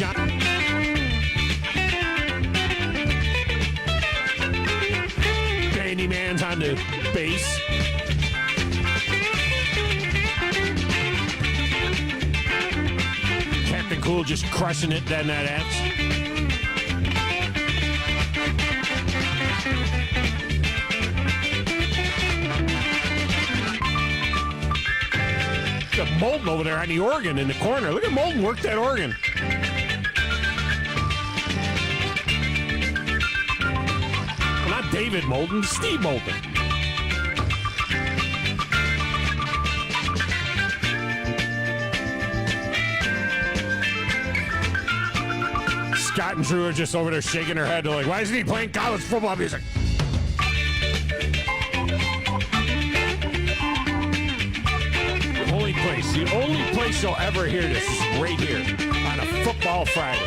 John. Danny Mann's on the bass. Captain Cool just crushing it down that axe. Got Molden over there on the organ in the corner. Look at Molden work that organ. Well, not David Molden, Steve Molden. Scott and Drew are just over there shaking their head. They're like, why isn't he playing college football music? The only place you'll ever hear this is right here on a Football Friday.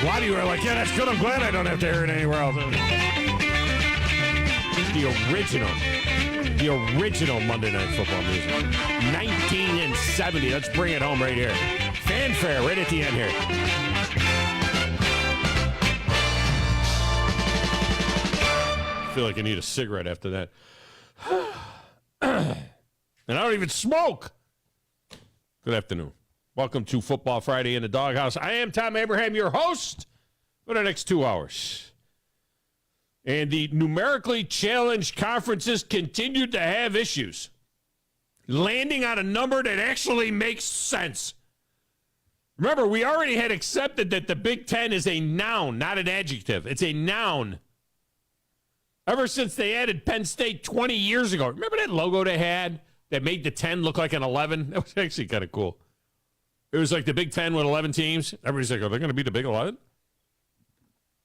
A lot of you are like, yeah, that's good. I'm glad I don't have to hear it anywhere else. The original Monday Night Football music. 1970. Let's bring it home right here. Fanfare right at the end here. I feel like I need a cigarette after that. And I don't even smoke. Good afternoon. Welcome to Football Friday in the Doghouse. I am Thom Abraham, your host for the next 2 hours. And the numerically challenged conferences continue to have issues. Landing on a number that actually makes sense. Remember, we already had accepted that the Big Ten is a noun, not an adjective. It's a noun. Ever since they added Penn State 20 years ago. Remember that logo they had? That made the 10 look like an 11. That was actually kind of cool. It was like the Big 10 with 11 teams. Everybody's like, are they going to be the Big 11?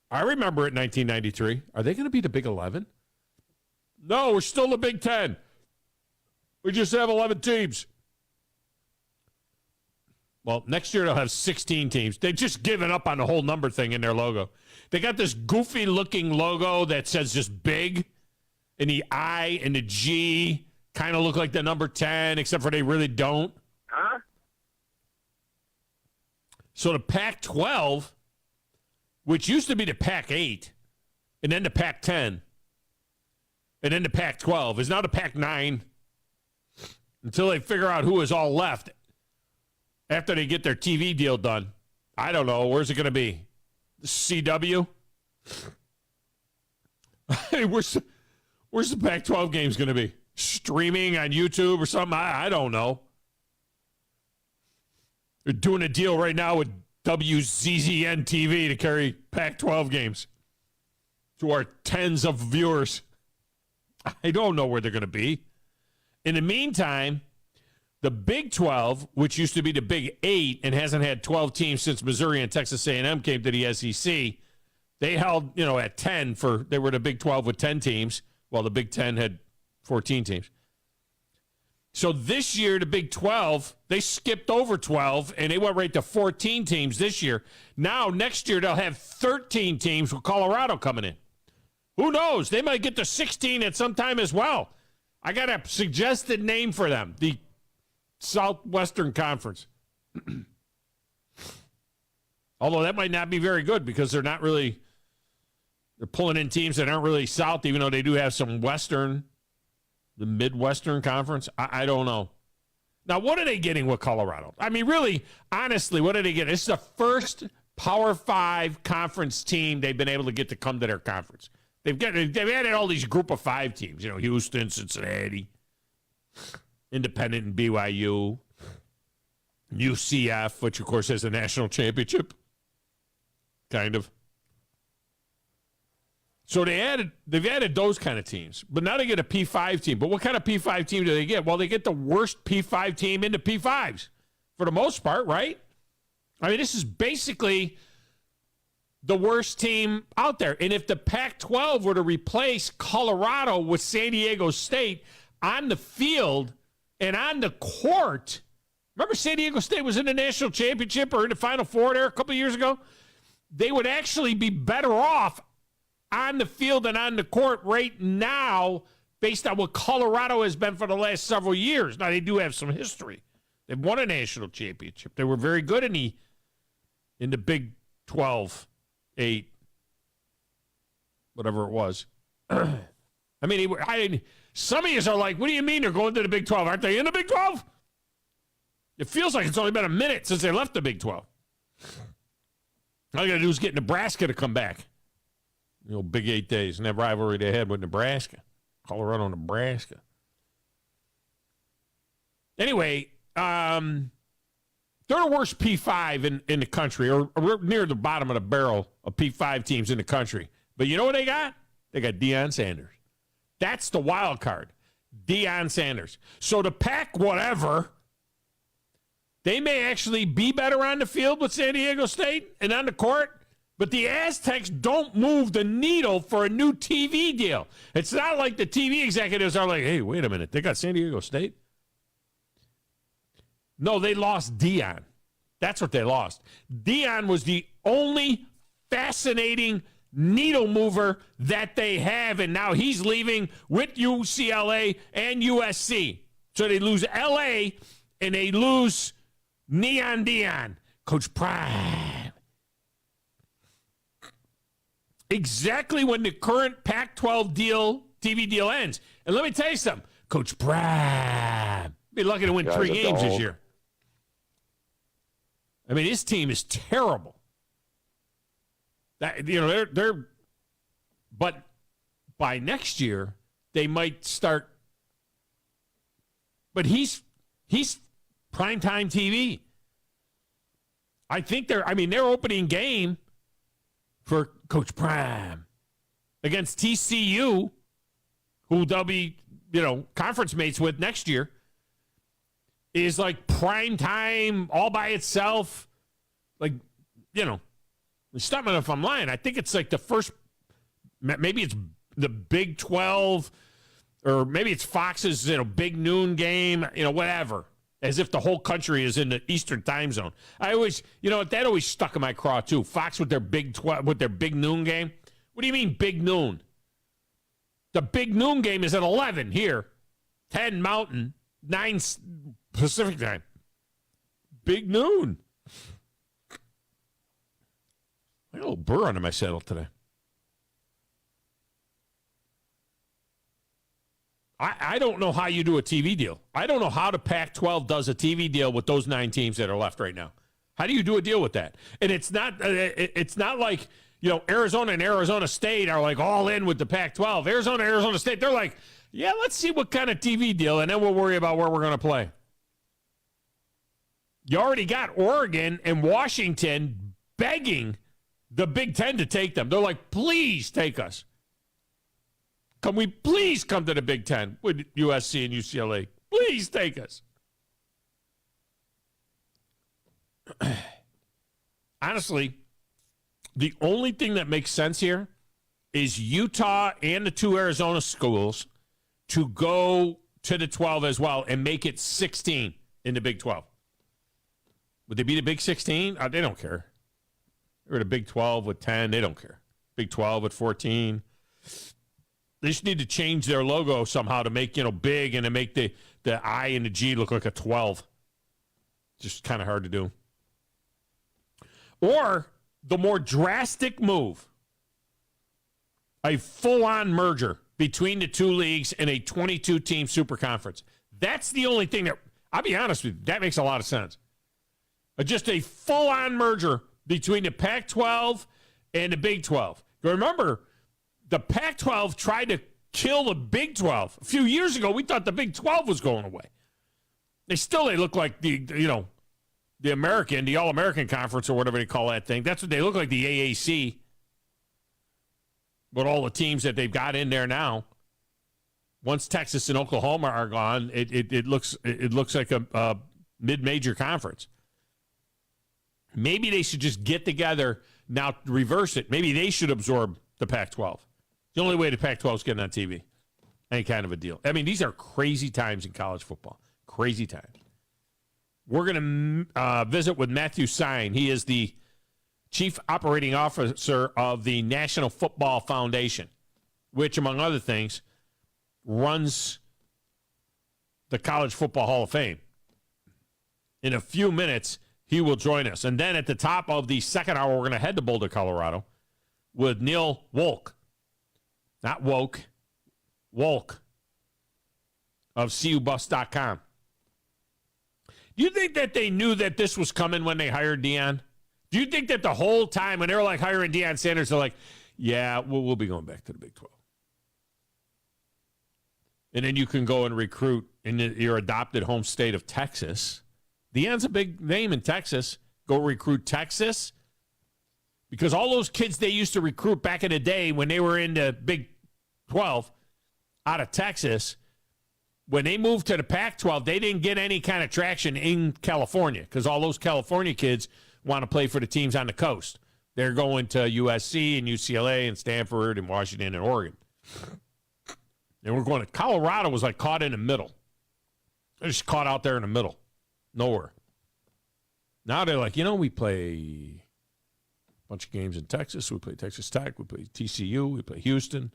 I remember it 1993. Are they going to be the Big 11? No, we're still the Big 10. We just have 11 teams. Well, next year they'll have 16 teams. They've just given up on the whole number thing in their logo. They got this goofy-looking logo that says just big, and the I and the G kind of look like the number 10, except for they really don't. Huh? So the Pac-12, which used to be the Pac-8, and then the Pac-10, and then the Pac-12, is now the Pac-9 until they figure out who is all left after they get their TV deal done. I don't know. Where's it going to be? CW? Hey, where's the Pac-12 games going to be? Streaming on YouTube or something? I don't know. They're doing a deal right now with WZZN TV to carry Pac-12 games to our tens of viewers. I don't know where they're going to be. In the meantime, the Big 12, which used to be the Big 8 and hasn't had 12 teams since Missouri and Texas A&M came to the SEC, they held, at 10 they were the Big 12 with 10 teams, while the Big 10 had 14 teams. So this year, the Big 12, they skipped over 12, and they went right to 14 teams this year. Now, next year, they'll have 13 teams with Colorado coming in. Who knows? They might get to 16 at some time as well. I got a suggested name for them, the Southwestern Conference. Although that might not be very good because they're pulling in teams that aren't really South, even though they do have some Western. The Midwestern Conference? I don't know. Now, what are they getting with Colorado? I mean, really, honestly, what are they getting? This is the first Power 5 conference team they've been able to get to come to their conference. They've added all these group of 5 teams, Houston, Cincinnati, Independent and BYU, UCF, which, of course, has a national championship, kind of. So they've added those kind of teams, but now they get a P5 team. But what kind of P5 team do they get? Well, they get the worst P5 team into P5s for the most part, right? I mean, this is basically the worst team out there. And if the Pac-12 were to replace Colorado with San Diego State on the field and on the court, remember San Diego State was in the national championship or in the Final Four there a couple of years ago? They would actually be better off on the field and on the court right now based on what Colorado has been for the last several years. Now, they do have some history. They've won a national championship. They were very good in the in the Big 12, 8, whatever it was. I mean, some of you are like, what do you mean they're going to the Big 12? Aren't they in the Big 12? It feels like it's only been a minute since they left the Big 12. All you got to do is get Nebraska to come back. Big 8 days. And that rivalry they had with Nebraska. Colorado, Nebraska. Anyway, they're the worst P5 in the country, or near the bottom of the barrel of P5 teams in the country. But you know what they got? They got Deion Sanders. That's the wild card. Deion Sanders. So the Pac whatever, they may actually be better on the field with San Diego State and on the court, but the Aztecs don't move the needle for a new TV deal. It's not like the TV executives are like, hey, wait a minute, they got San Diego State? No, they lost Deion. That's what they lost. Deion was the only fascinating needle mover that they have, and now he's leaving with UCLA and USC. So they lose LA, and they lose Neon Deion, Coach Prime. Exactly when the current Pac-12 TV deal ends. And let me tell you something, Coach Prime be lucky to win 3 games this year. I mean, his team is terrible. But by next year they might start. But he's primetime TV. I think their opening game for Coach Prime against TCU, who they'll be conference mates with next year, is like prime time all by itself. Like, stop me if I'm lying. I think it's like the first, maybe it's the Big 12, or maybe it's Fox's, big noon game, whatever. As if the whole country is in the Eastern time zone. I always, that always stuck in my craw too. Fox with their Big 12, with their big noon game. What do you mean big noon? The big noon game is at 11 here, 10 Mountain, 9 Pacific time. Big noon. I got a little burr under my saddle today. I don't know how you do a TV deal. I don't know how the Pac-12 does a TV deal with those 9 teams that are left right now. How do you do a deal with that? And it's not like, Arizona and Arizona State are like all in with the Pac-12. Arizona State, they're like, yeah, let's see what kind of TV deal, and then we'll worry about where we're going to play. You already got Oregon and Washington begging the Big Ten to take them. They're like, please take us. Can we please come to the Big Ten with USC and UCLA? Please take us. Honestly, the only thing that makes sense here is Utah and the 2 Arizona schools to go to the 12 as well and make it 16 in the Big 12. Would they be the Big 16? They don't care. They're the Big 12 with 10. They don't care. Big 12 with 14. They just need to change their logo somehow to make, big, and to make the I and the G look like a 12. Just kind of hard to do. Or the more drastic move, a full-on merger between the 2 leagues in a 22-team super conference. That's the only thing that, I'll be honest with you, that makes a lot of sense. Just a full-on merger between the Pac-12 and the Big 12. Remember, the Pac-12 tried to kill the Big 12. A few years ago, we thought the Big 12 was going away. They look like the All-American Conference, or whatever they call that thing. That's what they look like, the AAC. But all the teams that they've got in there now, once Texas and Oklahoma are gone, it looks like a mid-major conference. Maybe they should just get together now, reverse it. Maybe they should absorb the Pac-12. The only way the Pac-12 is getting on TV. Any kind of a deal. I mean, these are crazy times in college football. Crazy times. We're going to visit with Matthew Sine. He is the Chief Operating Officer of the National Football Foundation, which, among other things, runs the College Football Hall of Fame. In a few minutes, He will join us. And then at the top of the second hour, we're going to head to Boulder, Colorado with Neil Wolk. Not woke. Wolk of CUBus.com. Do you think that they knew that this was coming when they hired Deion? Do you think that the whole time when they were like hiring Deion Sanders, they're like, yeah, we'll be going back to the Big 12. And then you can go and recruit in your adopted home state of Texas. Deion's a big name in Texas. Go recruit Texas. Because all those kids they used to recruit back in the day when they were in the Big 12 out of Texas, when they moved to the Pac-12, they didn't get any kind of traction in California because all those California kids want to play for the teams on the coast. They're going to USC and UCLA and Stanford and Washington and Oregon. And we're going to Colorado was like caught in the middle. They're just caught out there in the middle. Nowhere. Now they're like, we play a bunch of games in Texas. We play Texas Tech. We play TCU. We play Houston.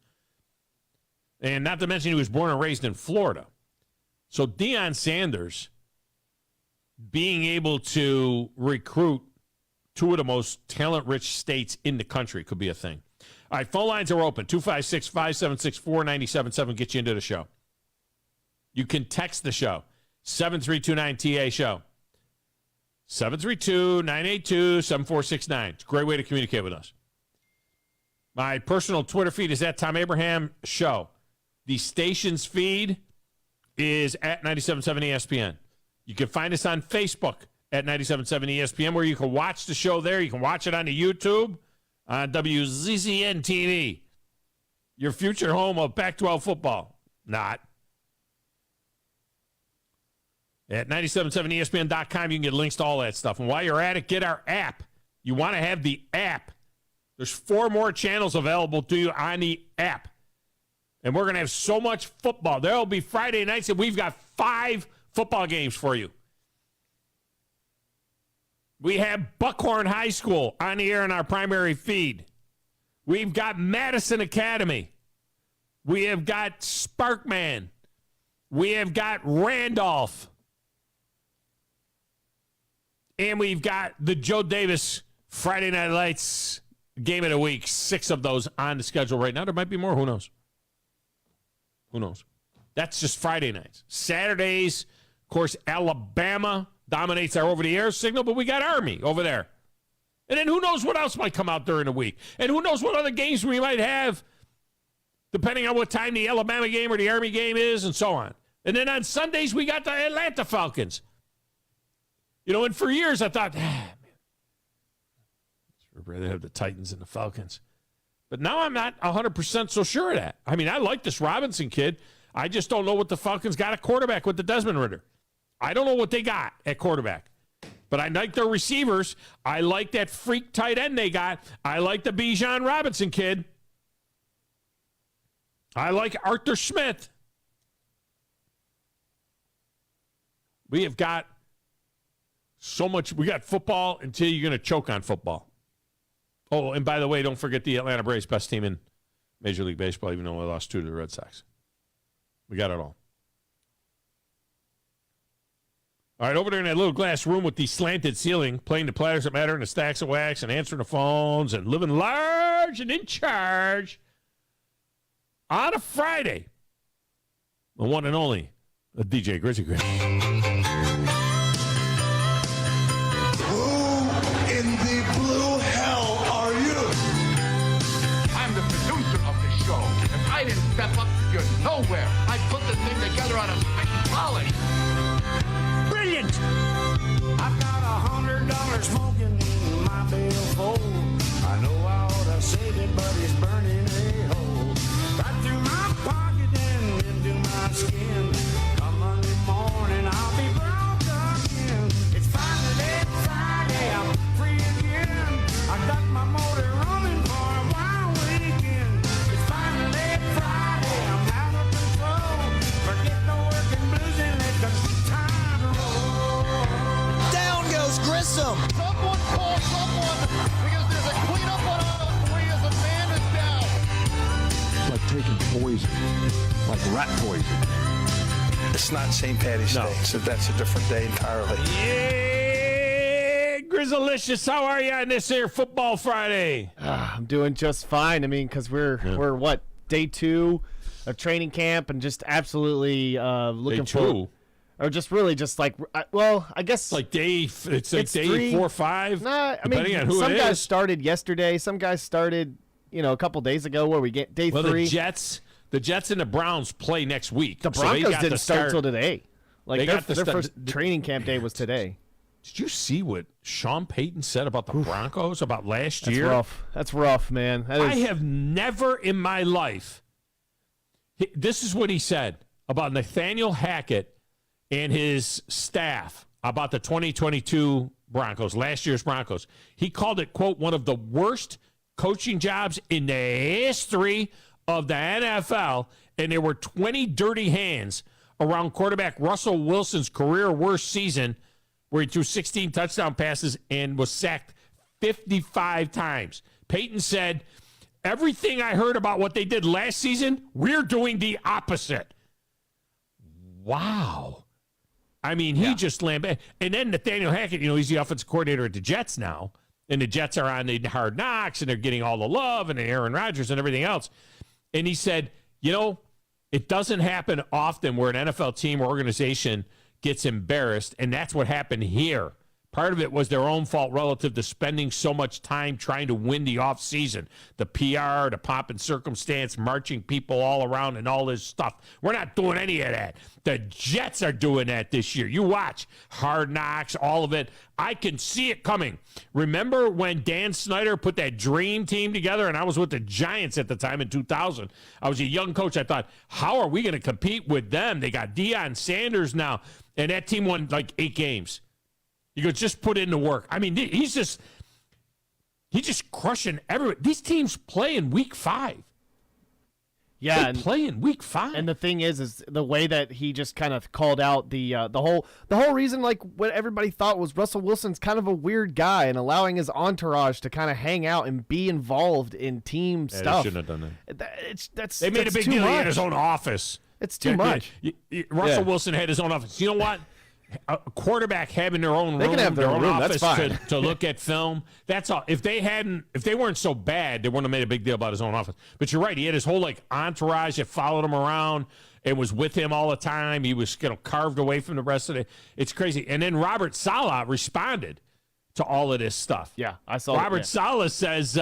And not to mention he was born and raised in Florida. So Deion Sanders being able to recruit two of the most talent-rich states in the country could be a thing. All right, phone lines are open. 256-576-4977. Get you into the show. You can text the show. 732-9TA show. 732-982-7469. It's a great way to communicate with us. My personal Twitter feed is at Thom Abraham Show. The station's feed is at 97.7 ESPN. You can find us on Facebook at 97.7 ESPN, where you can watch the show there. You can watch it on the YouTube on WZZN TV. Your future home of Pac-12 football. Not. At 97.7ESPN.com, you can get links to all that stuff. And while you're at it, get our app. You want to have the app. There's 4 more channels available to you on the app. And we're going to have so much football. There will be Friday nights, and we've got 5 football games for you. We have Buckhorn High School on the air in our primary feed. We've got Madison Academy. We have got Sparkman. We have got Randolph. And we've got the Joe Davis Friday Night Lights game of the week. 6 of those on the schedule right now. There might be more. Who knows? Who knows? That's just Friday nights. Saturdays, of course, Alabama dominates our over-the-air signal, but we got Army over there. And then who knows what else might come out during the week. And who knows what other games we might have, depending on what time the Alabama game or the Army game is, and so on. And then on Sundays, we got the Atlanta Falcons. And for years I thought, man, I'd rather have the Titans and the Falcons. But now I'm not 100% so sure of that. I mean, I like this Robinson kid. I just don't know what the Falcons got at quarterback with the Desmond Ridder. I don't know what they got at quarterback. But I like their receivers. I like that freak tight end they got. I like the Bijan Robinson kid. I like Arthur Smith. We have got so much. We got football until you're going to choke on football. Oh, and by the way, don't forget the Atlanta Braves, best team in Major League Baseball, even though we lost 2 to the Red Sox. We got it all. All right, over there in that little glass room with the slanted ceiling, playing the platters that matter and the stacks of wax and answering the phones and living large and in charge on a Friday, the one and only DJ Grizzly Grizz. I didn't step up, you're nowhere. I put the thing together on a stick and polish. Brilliant! I've got $100 smoking in my billfold. I know I ought to save it, but it's burning a hole. Right through my pocket and into my skin. Come Monday morning, I'll be broke again. It's finally Friday, I'm free again. I got my motor running for a wild weekend. It's finally Friday, I'm out of control. Forget the working blues and let the time roll. Down goes Grissom. Someone call someone because there's a cleanup on aisle 3 as a man is down. It's like taking poison, like rat poison. It's not St. Patty's Day, so that's a different day entirely. Yeah, Grizzlicious, how are you on this here Football Friday? I'm doing just fine. I mean, because we're what, day 2 of training camp, and just absolutely looking forward. Or just really just like, well, I guess It's like day 3, 4 or 5. Nah, I depending mean, on who some it guys is. started yesterday. Some guys started, a couple days ago. Where we get day 3. The Jets and the Browns play next week. The so they Broncos got didn't to start till today. Like They their got to start- first training camp day was today. Did you see what Sean Payton said about the Broncos about last That's year? rough. That's rough, man. I have never in my life. This is what he said about Nathaniel Hackett and his staff about the 2022 Broncos, last year's Broncos. He called it, quote, one of the worst coaching jobs in the history of the NFL, and there were 20 dirty hands around quarterback Russell Wilson's career worst season, where he threw 16 touchdown passes and was sacked 55 times. Peyton said, everything I heard about what they did last season, we're doing the opposite. Wow. I mean, he just lambasted. And then Nathaniel Hackett, he's the offensive coordinator at the Jets now. And the Jets are on the Hard Knocks, and they're getting all the love, and Aaron Rodgers and everything else. And he said, it doesn't happen often where an NFL team or organization gets embarrassed, and that's what happened here. Part of it was their own fault relative to spending so much time trying to win the offseason. The PR, the pomp and circumstance, marching people all around and all this stuff. We're not doing any of that. The Jets are doing that this year. You watch Hard Knocks, all of it. I can see it coming. Remember when Dan Snyder put that dream team together, and I was with the Giants at the time in 2000. I was a young coach. I thought, how are we going to compete with them? They got Deion Sanders now, and that team won like 8 games. You go, just put in the work. I mean, he's just crushing everyone. These teams play in week 5. Yeah, they play in week 5. And the thing is the way that he just kind of called out the whole reason, like what everybody thought was Russell Wilson's kind of a weird guy, and allowing his entourage to kind of hang out and be involved in team stuff. They shouldn't have done that. They made a big deal. He had his own office. It's too much. Russell Wilson had his own office. You know what? A quarterback having their own room, They can have their own room, office that's fine. to look at film. That's all. If they weren't so bad, they wouldn't have made a big deal about his own office. But you're right. He had his whole entourage that followed him around and was with him all the time. He was carved away from the rest of it. It's crazy. And then Robert Saleh responded to all of this stuff. Yeah, I saw Robert Saleh says,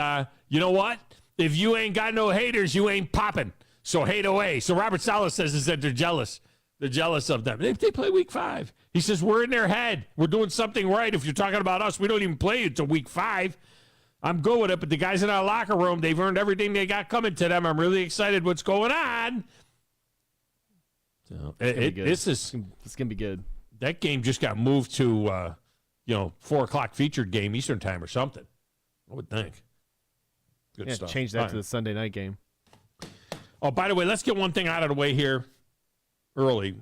you know what? If you ain't got no haters, you ain't popping. So hate away. So Robert Saleh says is that they're jealous. They're jealous of them. They play week 5. He says, we're in their head. We're doing something right. If you're talking about us, we don't even play until week 5. I'm good with it, but the guys in our locker room, they've earned everything they got coming to them. I'm really excited what's going on. So it's going to be good. That game just got moved to, 4 o'clock featured game Eastern time or something. I would think. Good stuff. Change that to the Sunday night game. Oh, by the way, let's get one thing out of the way here early.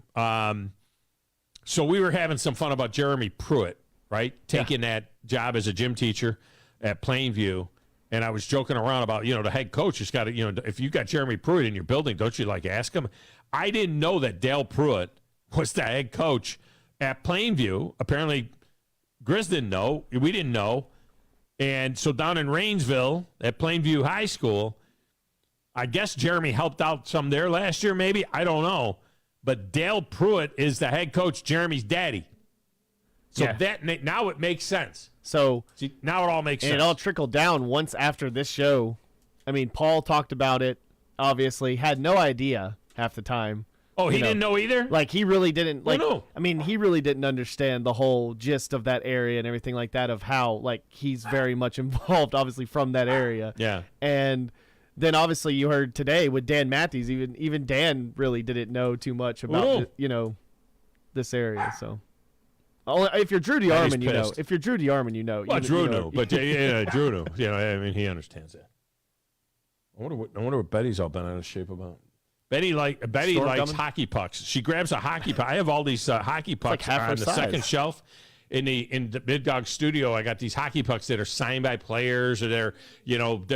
So we were having some fun about Jeremy Pruitt, right? Taking that job as a gym teacher at Plainview. And I was joking around about, the head coach has got to, if you got Jeremy Pruitt in your building, don't you ask him? I didn't know that Dale Pruitt was the head coach at Plainview. Apparently, Grizz didn't know. We didn't know. And so down in Rainsville at Plainview High School, I guess Jeremy helped out some there last year, maybe. I don't know. But Dale Pruitt is the head coach, Jeremy's daddy. So now it makes sense. So now it all makes sense. And it all trickled down once after this show. I mean, Paul talked about it, obviously, had no idea half the time. Oh, he didn't know either? Like, he really didn't. No. I mean, he really didn't understand the whole gist of that area and everything like that, of how, he's very much involved, obviously, from that area. Yeah. And then, obviously, you heard today with Dan Matthews, even Dan really didn't know too much about, this area. So, if you're Drew DeArmond, you know. If you're Drew DeArmond, you know. Well, Drew knew. But, Drew knew. He understands that. I wonder what Betty's all been out of shape about. Betty likes hockey pucks. She grabs a hockey puck. I have all these hockey pucks on the second shelf. In the Big Dog studio, I got these hockey pucks that are signed by players, or they're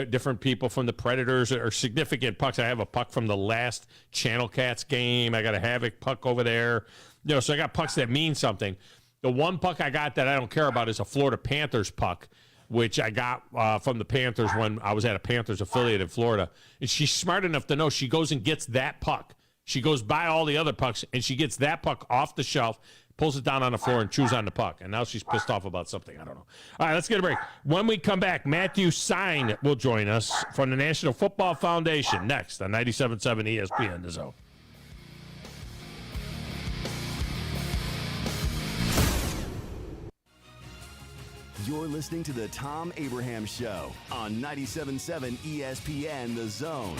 different people from the Predators, or significant pucks. I have a puck from the last Channel Cats game. I got a Havoc puck over there. So I got pucks that mean something. The one puck I got that I don't care about is a Florida Panthers puck, which I got from the Panthers when I was at a Panthers affiliate in Florida. And she's smart enough to know she goes and gets that puck. She goes by all the other pucks, and she gets that puck off the shelf, pulls it down on the floor, and chews on the puck. And now she's pissed off about something. I don't know. All right, let's get a break. When we come back, Matthew Sine will join us from the National Football Foundation next on 97.7 ESPN The Zone. You're listening to the Thom Abraham Show on 97.7 ESPN The Zone.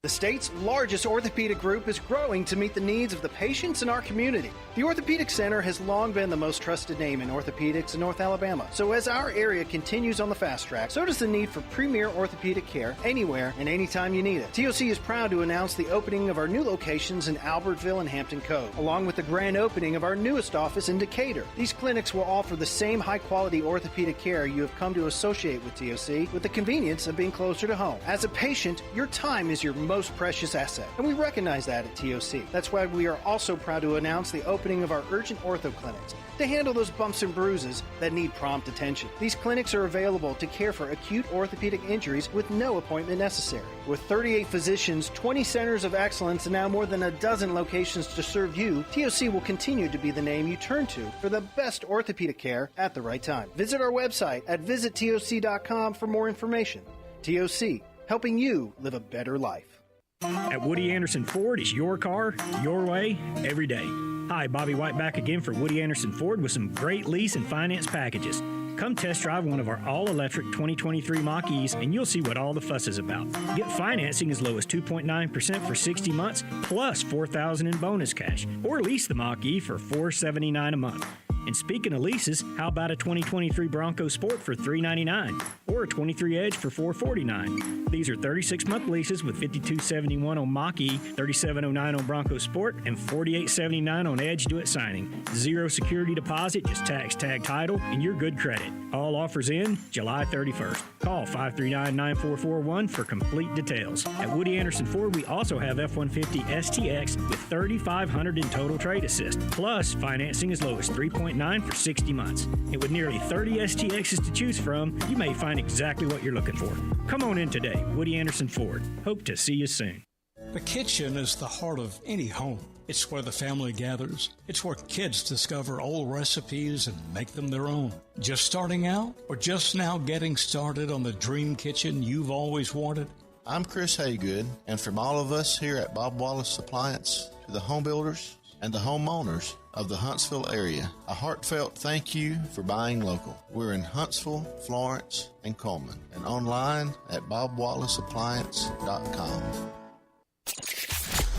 The state's largest orthopedic group is growing to meet the needs of the patients in our community. The Orthopedic Center has long been the most trusted name in orthopedics in North Alabama. So as our area continues on the fast track, so does the need for premier orthopedic care anywhere and anytime you need it. TOC is proud to announce the opening of our new locations in Albertville and Hampton Cove, along with the grand opening of our newest office in Decatur. These clinics will offer the same high-quality orthopedic care you have come to associate with TOC, with the convenience of being closer to home. As a patient, your time is your most precious asset, and we recognize that at TOC. That's why we are also proud to announce the opening of our urgent ortho clinics to handle those bumps and bruises that need prompt attention. These clinics are available to care for acute orthopedic injuries with no appointment necessary. With 38 physicians, 20 centers of excellence, and now more than a dozen locations to serve you, TOC will continue to be the name you turn to for the best orthopedic care at the right time. Visit our website at visittoc.com for more information. TOC, helping you live a better life. At Woody Anderson Ford, it's your car, your way, every day. Hi, Bobby White back again for Woody Anderson Ford with some great lease and finance packages. Come test drive one of our all-electric 2023 Mach-E's and you'll see what all the fuss is about. Get financing as low as 2.9% for 60 months plus $4,000 in bonus cash. Or lease the Mach-E for $479 a month. And speaking of leases, how about a 2023 Bronco Sport for $399 or a 23 Edge for $449? These are 36-month leases with $52.71 on Mach-E, $37.09 on Bronco Sport, and $48.79 on Edge due at signing. Zero security deposit, just tax tag title, and your good credit. All offers in July 31st. Call 539-9441 for complete details. At Woody Anderson Ford, we also have F-150 STX with $3,500 in total trade assist. Plus, financing as low as 3.9% for 60 months. And with nearly 30 STXs to choose from, you may find exactly what you're looking for. Come on in today. Woody Anderson Ford. Hope to see you soon. The kitchen is the heart of any home. It's where the family gathers. It's where kids discover old recipes and make them their own. Just starting out or just now getting started on the dream kitchen you've always wanted? I'm Chris Haygood, and from all of us here at Bob Wallace Appliance to the home builders and the homeowners of the Huntsville area, a heartfelt thank you for buying local. We're in Huntsville, Florence, and Coleman, and online at bobwallaceappliance.com.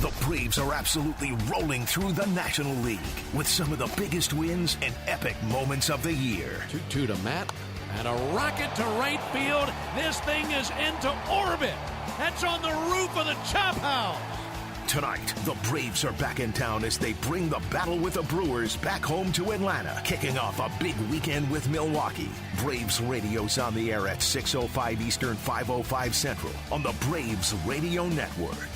The Braves are absolutely rolling through the National League with some of the biggest wins and epic moments of the year. 2-2 to Matt, and a rocket to right field. This thing is into orbit. That's on the roof of the Chop House. Tonight, the Braves are back in town as they bring the battle with the Brewers back home to Atlanta, kicking off a big weekend with Milwaukee. Braves Radio's on the air at 6:05 Eastern, 5:05 Central on the Braves Radio Network.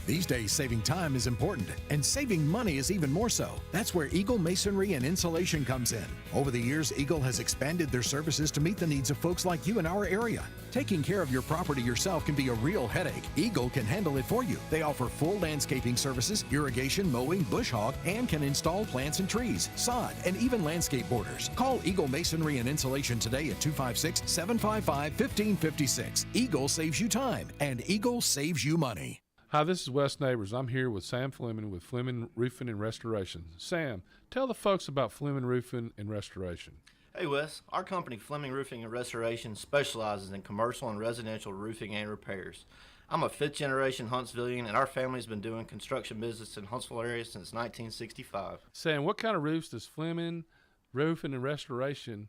These days, saving time is important, and saving money is even more so. That's where Eagle Masonry and Insulation comes in. Over the years, Eagle has expanded their services to meet the needs of folks like you in our area. Taking care of your property yourself can be a real headache. Eagle can handle it for you. They offer full landscaping services, irrigation, mowing, bush hog, and can install plants and trees, sod, and even landscape borders. Call Eagle Masonry and Insulation today at 256-755-1556. Eagle saves you time, and Eagle saves you money. Hi, this is Wes Neighbors. I'm here with Sam Fleming with Fleming Roofing and Restoration. Sam, tell the folks about Fleming Roofing and Restoration. Hey, Wes. Our company, Fleming Roofing and Restoration, specializes in commercial and residential roofing and repairs. I'm a fifth-generation Huntsvillian, and our family's been doing construction business in Huntsville area since 1965. Sam, what kind of roofs does Fleming Roofing and Restoration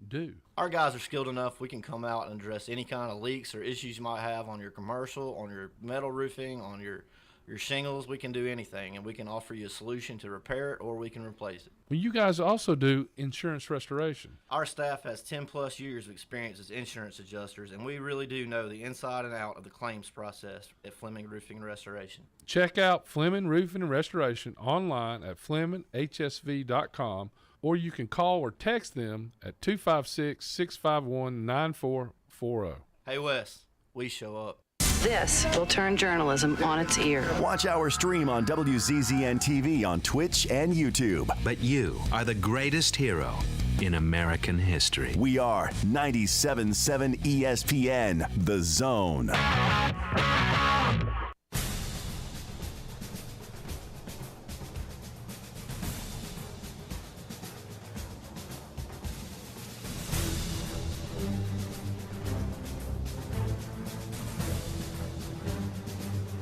do? Our guys are skilled enough. We can come out and address any kind of leaks or issues you might have on your commercial, on your metal roofing, on your Your shingles, we can do anything, and we can offer you a solution to repair it or we can replace it. Well, you guys also do insurance restoration. Our staff has 10-plus years of experience as insurance adjusters, and we really do know the inside and out of the claims process at Fleming Roofing and Restoration. Check out Fleming Roofing and Restoration online at FlemingHSV.com, or you can call or text them at 256-651-9440. Hey, Wes, we show up. This will turn journalism on its ear. Watch our stream on WZZN TV on Twitch and YouTube. But you are the greatest hero in American history. We are 97.7 ESPN, The Zone.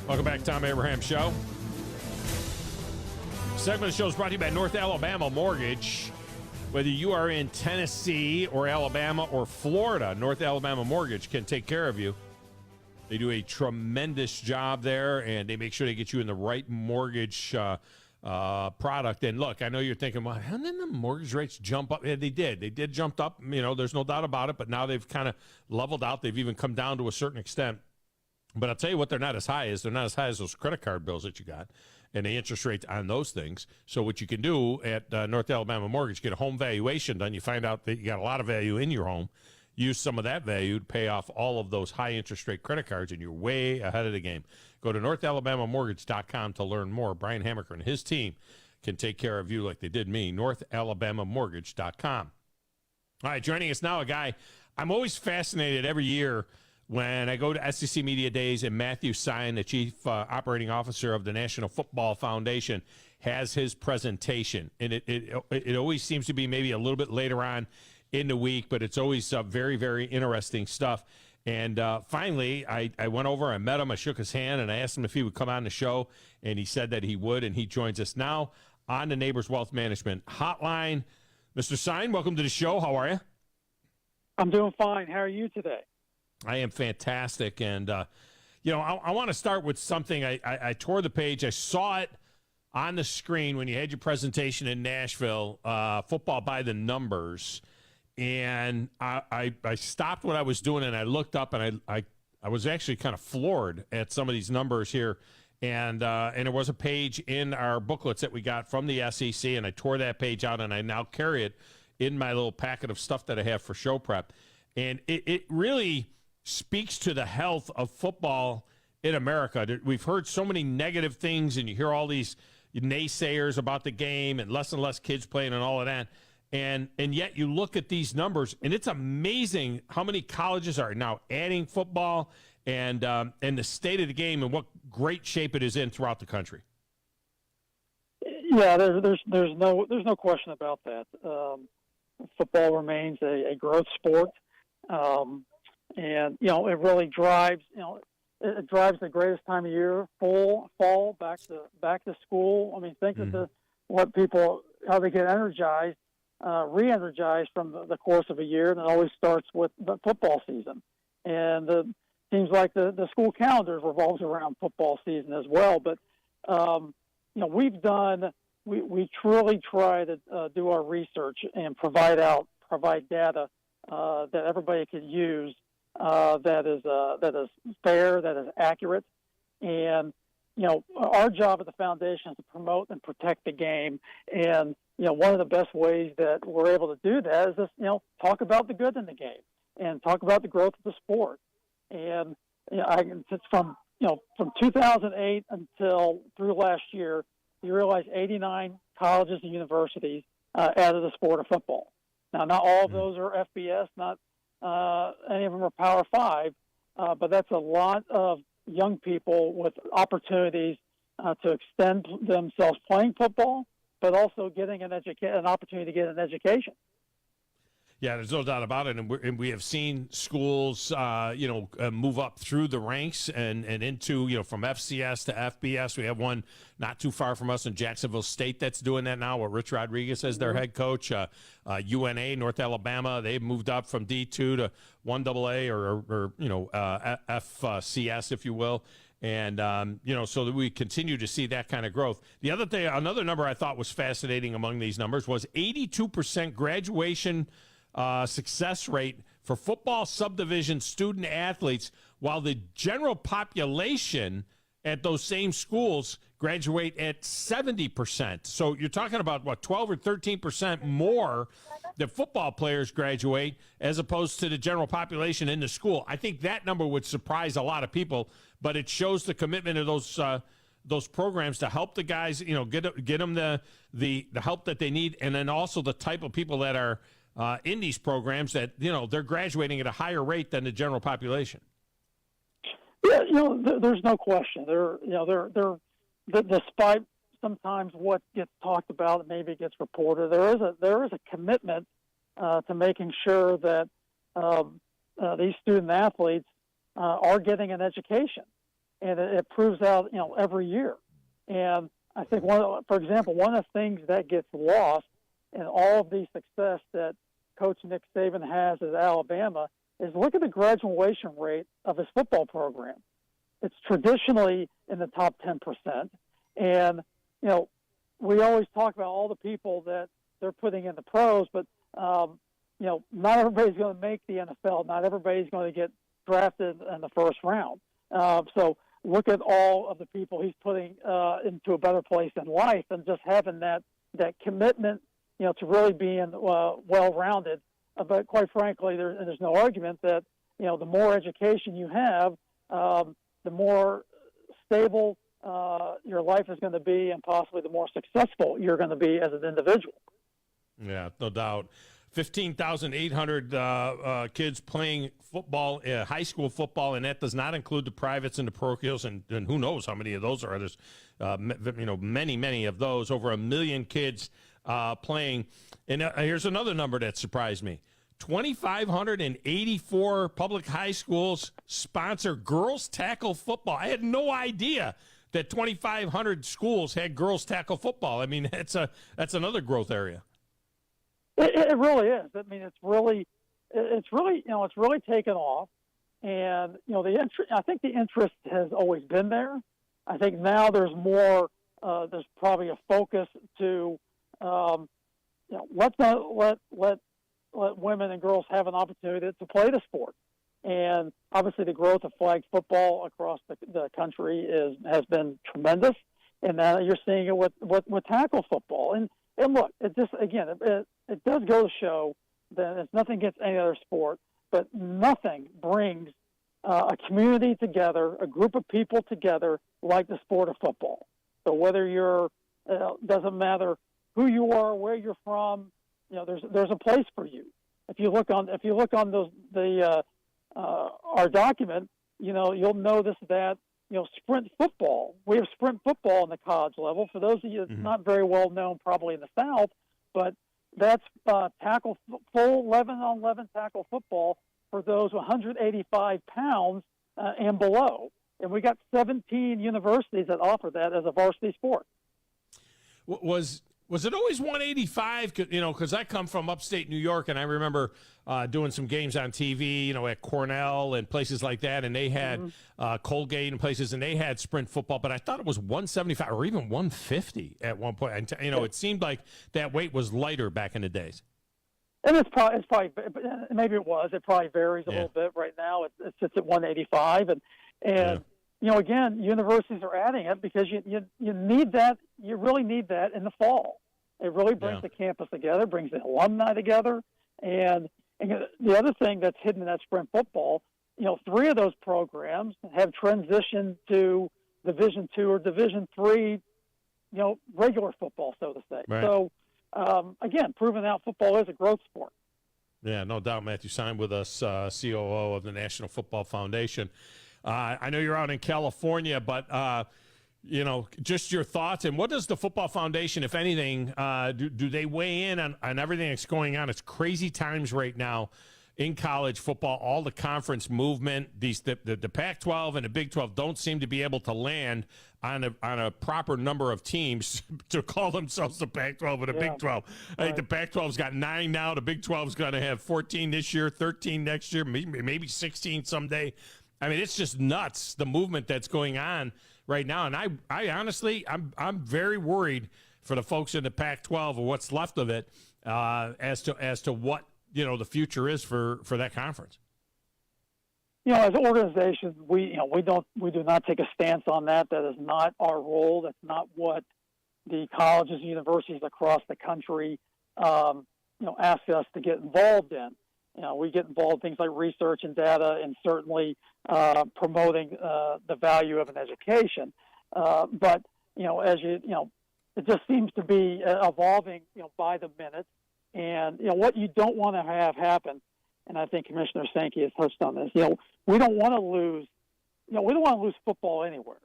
Welcome back, Thom Abraham Show. Segment of the show is brought to you by North Alabama Mortgage. Whether you are in Tennessee or Alabama or Florida, North Alabama Mortgage can take care of you. They do a tremendous job there, and they make sure they get you in the right mortgage product. And look, I know you're thinking, well, how did the mortgage rates jump up? Yeah, they did. They did jump up. You know, there's no doubt about it. But now they've kind of leveled out. They've even come down to a certain extent. But I'll tell you what they're not as high as. They're not as high as those credit card bills that you got and the interest rates on those things. So what you can do at North Alabama Mortgage, get a home valuation done. You find out that you got a lot of value in your home. Use some of that value to pay off all of those high interest rate credit cards, and you're way ahead of the game. Go to NorthAlabamaMortgage.com to learn more. Brian Hammaker and his team can take care of you like they did me. NorthAlabamaMortgage.com. All right, joining us now, a guy I'm always fascinated every year when I go to SEC Media Days and Matthew Sine, the Chief Operating Officer of the National Football Foundation, has his presentation. And it always seems to be maybe a little bit later on in the week, but it's always very, very interesting stuff. And finally, I went over, I met him, I shook his hand, and I asked him if he would come on the show, and he said that he would, and he joins us now on the Neighbors Wealth Management Hotline. Mr. Sine, welcome to the show. How are you? I'm doing fine. How are you today? I am fantastic. And, I want to start with something. I tore the page. I saw it on the screen when you had your presentation in Nashville, Football by the Numbers. And I stopped what I was doing and I looked up and I was actually kind of floored at some of these numbers here. And there was a page in our booklets that we got from the SEC, and I tore that page out and I now carry it in my little packet of stuff that I have for show prep. And it really speaks to the health of football in America. We've heard so many negative things, and you hear all these naysayers about the game and less kids playing and all of that. And yet you look at these numbers, and it's amazing how many colleges are now adding football and the state of the game and what great shape it is in throughout the country. Yeah, there's no question about that. Football remains a growth sport, and it really drives it drives the greatest time of year, fall, back to school. I mean, think of how they get energized, re-energized from the course of a year, and it always starts with the football season. And it seems like the school calendar revolves around football season as well. But we truly try to do our research and provide data that everybody can use, that is fair, that is accurate. And our job at the foundation is to promote and protect the game. And one of the best ways that we're able to do that is just talk about the good in the game and talk about the growth of the sport. And from 2008 until through last year, you realize 89 colleges and universities added the sport of football. Now, not all of those are FBS, not any of them are Power 5, but that's a lot of young people with opportunities to extend themselves playing football, but also getting an opportunity to get an education. Yeah, there's no doubt about it, and we have seen schools, move up through the ranks and into, from FCS to FBS. We have one not too far from us in Jacksonville State that's doing that now, with Rich Rodriguez as their head coach. UNA, North Alabama, they've moved up from D2 to 1AA or FCS, if you will. And, so that we continue to see that kind of growth. The other thing, another number I thought was fascinating among these numbers was 82% graduation success rate for football subdivision student athletes, while the general population at those same schools graduate at 70%. So you're talking about, 12 or 13% more that football players graduate as opposed to the general population in the school. I think that number would surprise a lot of people, but it shows the commitment of those programs to help the guys, get them the help that they need, and then also the type of people that are in these programs that, they're graduating at a higher rate than the general population. Yeah, there's no question. Despite sometimes what gets talked about and maybe gets reported, there is a commitment to making sure that these student athletes are getting an education, and it proves out every year. And I think for example, one of the things that gets lost in all of the success that Coach Nick Saban has at Alabama is look at the graduation rate of his football program. It's traditionally in the top 10%. And, we always talk about all the people that they're putting in the pros, but, not everybody's going to make the NFL. Not everybody's going to get drafted in the first round. So look at all of the people he's putting into a better place in life, and just having that commitment, to really being well-rounded. But quite frankly, there's no argument that, the more education you have, the more stable your life is going to be, and possibly the more successful you're going to be as an individual. Yeah, no doubt. 15,800 kids playing football, high school football, and that does not include the privates and the parochials, and who knows how many of those are. There's, many of those, over 1 million kids playing. And here's another number that surprised me. 2,584 public high schools sponsor girls tackle football. I had no idea that 2,500 schools had girls tackle football. I mean, that's another growth area. It really is. I mean, it's really taken off, and I think the interest has always been there. I think now there's more. There's probably a focus to, let women and girls have an opportunity to play the sport. And obviously the growth of flag football across the country has been tremendous. And now you're seeing it with tackle football. And look, it just, again, it does go to show that it's nothing against any other sport, but nothing brings a community together, a group of people together like the sport of football. So whether doesn't matter who you are, where you're from, there's a place for you. If you look on our document, you'll notice that sprint football. We have sprint football in the college level. For those of you that's not very well known, probably in the South, but that's full 11-on-11 tackle football for those 185 pounds and below. And we got 17 universities that offer that as a varsity sport. Was it always 185? Because I come from upstate New York, and I remember doing some games on TV, at Cornell and places like that, and they had Colgate and places, and they had sprint football. But I thought it was 175 or even 150 at one point. And it seemed like that weight was lighter back in the days. And it's probably maybe it was. It probably varies a little bit right now. It sits at 185, and again, universities are adding it because you need that. You really need that in the fall. It really brings the campus together, brings the alumni together, and the other thing that's hidden in that sprint football, 3 of those programs have transitioned to Division II or Division III, regular football, so to say. Right. So, again, proving out football is a growth sport. Yeah, no doubt. Matthew Syme with us, COO of the National Football Foundation. I know you're out in California, but just your thoughts, and what does the Football Foundation, if anything, do they weigh in on everything that's going on? It's crazy times right now in college football. All the conference movement, the Pac-12 and the Big 12 don't seem to be able to land on a proper number of teams to call themselves the Pac-12 and the Big 12. I think the Pac-12's got 9 now. The Big 12's going to have 14 this year, 13 next year, maybe 16 someday. I mean, it's just nuts, the movement that's going on right now. And I honestly, I'm very worried for the folks in the Pac-12 or what's left of it as to what, the future is for that conference. As an organization, we do not take a stance on that. That is not our role. That's not what the colleges and universities across the country, ask us to get involved in. We get involved in things like research and data, and certainly promoting the value of an education. But it just seems to be evolving, by the minute. And what you don't want to have happen, and I think Commissioner Sankey has touched on this. We don't want to lose. We don't want to lose football anywhere,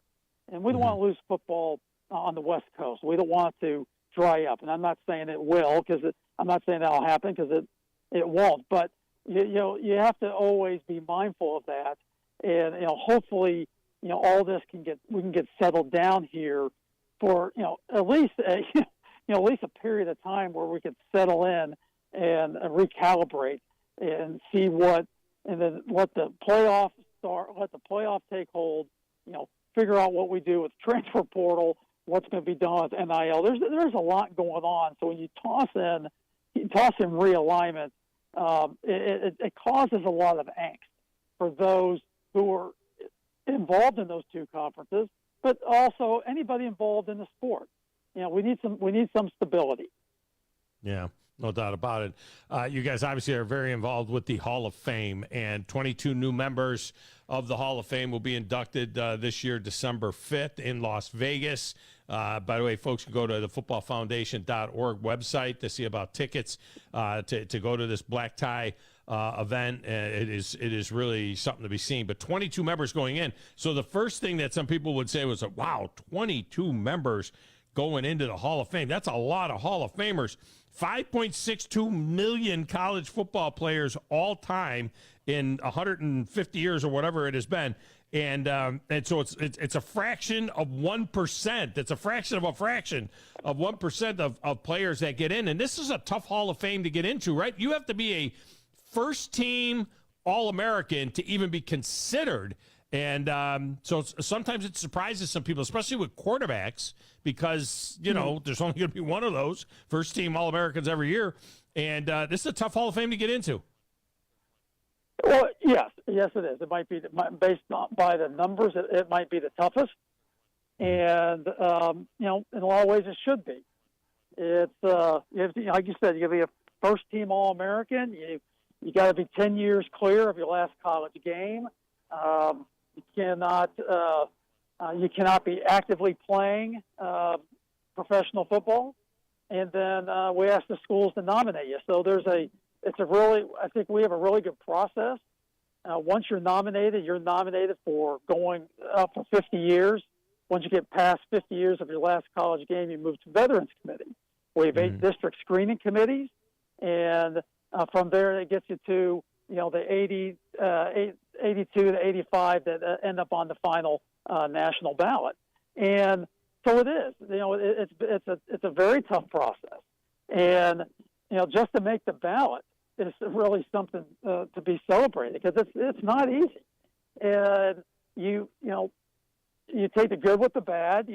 and we don't want to lose football on the West Coast. We don't want to dry up, and I'm not saying it will, I'm not saying that'll happen, because it won't. But you have to always be mindful of that, and hopefully all this we can get settled down here for at least a period of time where we can settle in and recalibrate and see and then let the playoffs start, let the playoff take hold, figure out what we do with transfer portal, what's going to be done with NIL. There's a lot going on. So when you toss in realignment, it causes a lot of angst for those who are involved in those two conferences, but also anybody involved in the sport. We need some stability. Yeah, no doubt about it. You guys obviously are very involved with the Hall of Fame, and 22 new members of the Hall of Fame will be inducted this year, December 5th in Las Vegas. By the way, folks can go to the footballfoundation.org website to see about tickets to go to this black tie event. It is really something to be seen. But 22 members going in. So the first thing that some people would say was, wow, 22 members going into the Hall of Fame. That's a lot of Hall of Famers. 5.62 million college football players all time in 150 years or whatever it has been. And so it's a fraction of 1%. It's a fraction of 1% of players that get in. And this is a tough Hall of Fame to get into, right? You have to be a first-team All-American to even be considered. And so sometimes it surprises some people, especially with quarterbacks, because, there's only going to be one of those first-team All-Americans every year. And this is a tough Hall of Fame to get into. Well, yes, it is. It might be based by the numbers. It might be the toughest, and in a lot of ways, it should be. It's like you said, you got to be a first-team All-American. You got to be 10 years clear of your last college game. You cannot be actively playing professional football, and then we ask the schools to nominate you. So I think we have a really good process. Once you're nominated for going up for 50 years. Once you get past 50 years of your last college game, you move to Veterans Committee. We have 8 district screening committees, and from there it gets you to the 82 to 85 that end up on the final national ballot. And so it is. It's a very tough process, and just to make the ballot is really something to be celebrated, because it's not easy. And you take the good with the bad.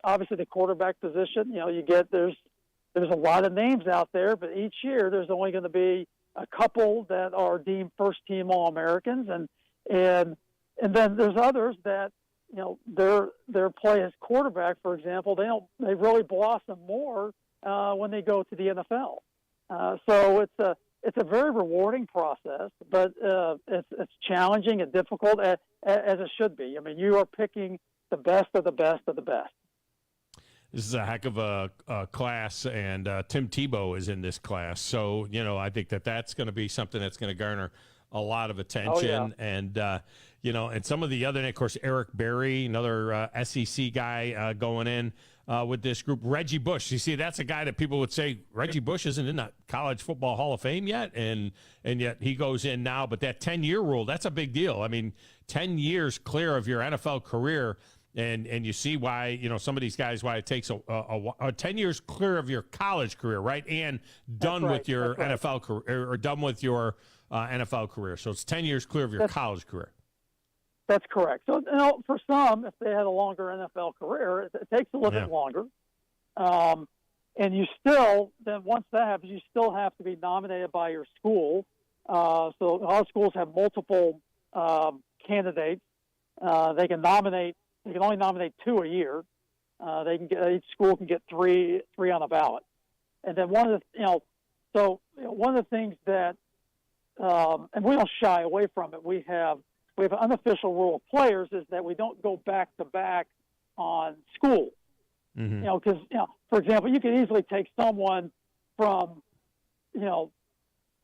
Obviously the quarterback position. There's a lot of names out there, but each year there's only going to be a couple that are deemed first-team All-Americans, and then there's others that their play as quarterback, for example, they really blossom more when they go to the NFL. So it's a very rewarding process, but it's challenging and difficult as it should be. I mean, you are picking the best of the best of the best. This is a heck of a class, and Tim Tebow is in this class. So, I think that's going to be something that's going to garner a lot of attention. Oh, yeah. And, and some of the other, of course, Eric Berry, another SEC guy going in with this group. Reggie Bush, you see, that's a guy that people would say, Reggie Bush isn't in the College Football Hall of Fame yet, and yet he goes in now. But that 10-year rule, that's a big deal. I mean, 10 years clear of your NFL career. And you see why, some of these guys, why it takes a 10 years clear of your college career, right? And done with your NFL career, or done with your NFL career. So it's 10 years clear of your college career. That's correct. So for some, if they had a longer NFL career, it takes a little bit longer. And you still, then once that happens, you still have to be nominated by your school. So a lot of schools have multiple candidates. They can only nominate 2 a year. Each school can get three on a ballot. And then one of the things that, and we don't shy away from it. We have an unofficial rule of players is that we don't go back to back on schools. Mm-hmm. Because for example, you could easily take someone from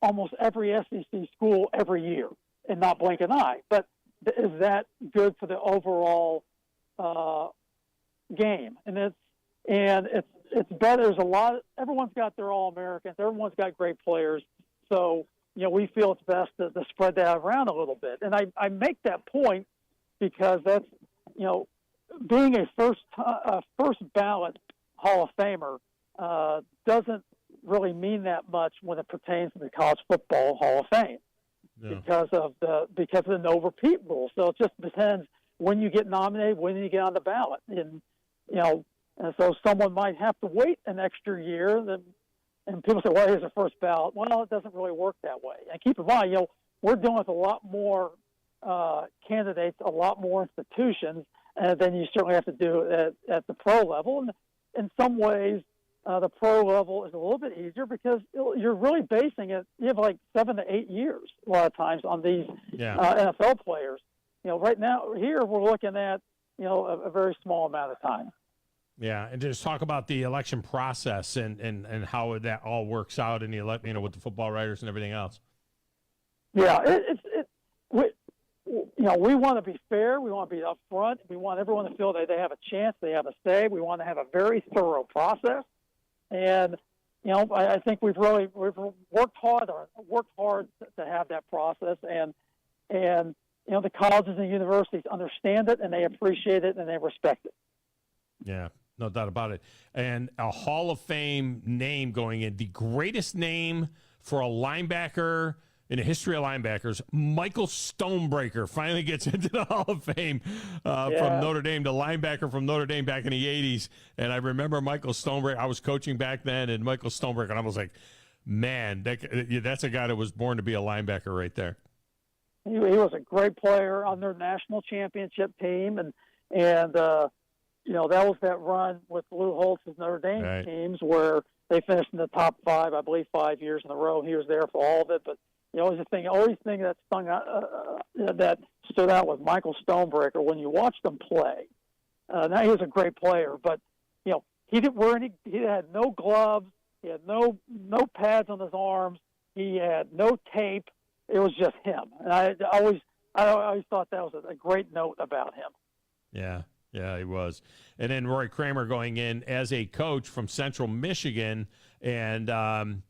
almost every SEC school every year and not blink an eye. But is that good for the overall game? And it's better. There's a lot. Everyone's got their All-Americans. Everyone's got great players. So we feel it's best to spread that around a little bit. And I make that point because that's being a first ballot Hall of Famer doesn't really mean that much when it pertains to the College Football Hall of Fame because of the no repeat rule. So it just depends when you get nominated, when you get on the ballot, and so someone might have to wait an extra year. And people say, "Well, here's a first ballot." Well, it doesn't really work that way. And keep in mind, we're dealing with a lot more candidates, a lot more institutions. Then you certainly have to do it at the pro level. And in some ways, the pro level is a little bit easier because you're really basing it. You have like 7 to 8 years a lot of times on these NFL players. Right now here we're looking at a very small amount of time. Yeah, and just talk about the election process and how that all works out in the with the football writers and everything else. Yeah, we want to be fair. We want to be upfront. We want everyone to feel that they have a chance, they have a say. We want to have a very thorough process. And I think we've worked hard to have that process. And the colleges and universities understand it, and they appreciate it, and they respect it. Yeah, no doubt about it. And a Hall of Fame name going in, the greatest name for a linebacker in the history of linebackers, Michael Stonebreaker finally gets into the Hall of Fame from Notre Dame, the linebacker from Notre Dame back in the 80s. And I remember Michael Stonebreaker. I was coaching back then, and Michael Stonebreaker, and I was like, man, that's a guy that was born to be a linebacker right there. He was a great player on their national championship team, and that was that run with Lou Holtz's Notre Dame teams where they finished in the top 5, I believe, 5 years in a row. He was there for all of it, but always thing that that stood out with Michael Stonebreaker when you watched him play. Now he was a great player, but he didn't wear any. He had no gloves. He had no pads on his arms. He had no tape. It was just him. And I always thought that was a great note about him. Yeah, he was. And then Roy Kramer going in as a coach from Central Michigan, and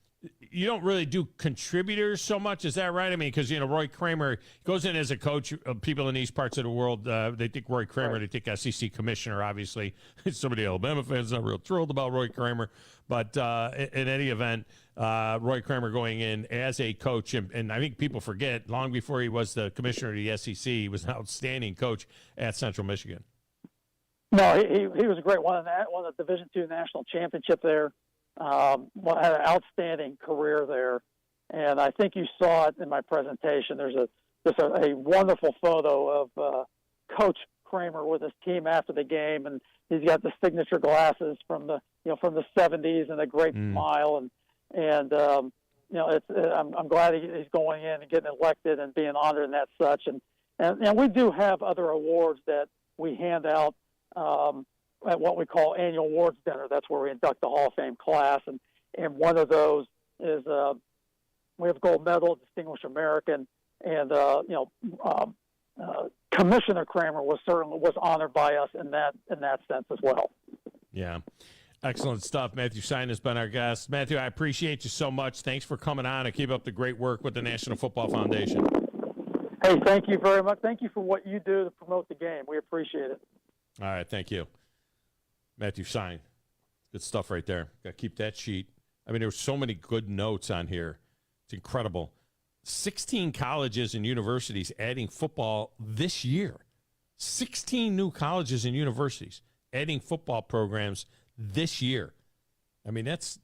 you don't really do contributors so much. Is that right? I mean, because, Roy Kramer goes in as a coach. People in these parts of the world, they think Roy Kramer, they think SEC commissioner, obviously. Some of the Alabama fans not real thrilled about Roy Kramer. But in any event, Roy Kramer going in as a coach. And I think people forget, long before he was the commissioner of the SEC, he was an outstanding coach at Central Michigan. No, he was a great one. Won the Division II national championship there. Had an outstanding career there, and I think you saw it in my presentation. There's a wonderful photo of Coach Kramer with his team after the game, and he's got the signature glasses from the 70s and a great smile, and I'm glad he's going in and getting elected and being honored and that such, and we do have other awards that we hand out. At what we call annual awards dinner. That's where we induct the Hall of Fame class, and one of those is we have gold medal, Distinguished American, and Commissioner Kramer was honored by us in that sense as well. Yeah, excellent stuff. Matthew Stein has been our guest. Matthew, I appreciate you so much. Thanks for coming on and keep up the great work with the National Football Foundation. Hey, thank you very much. Thank you for what you do to promote the game. We appreciate it. All right, thank you. Matthew Stein. Good stuff right there. Got to keep that sheet. I mean, there were so many good notes on here. It's incredible. 16 colleges and universities adding football this year. 16 new colleges and universities adding football programs this year. I mean, that's,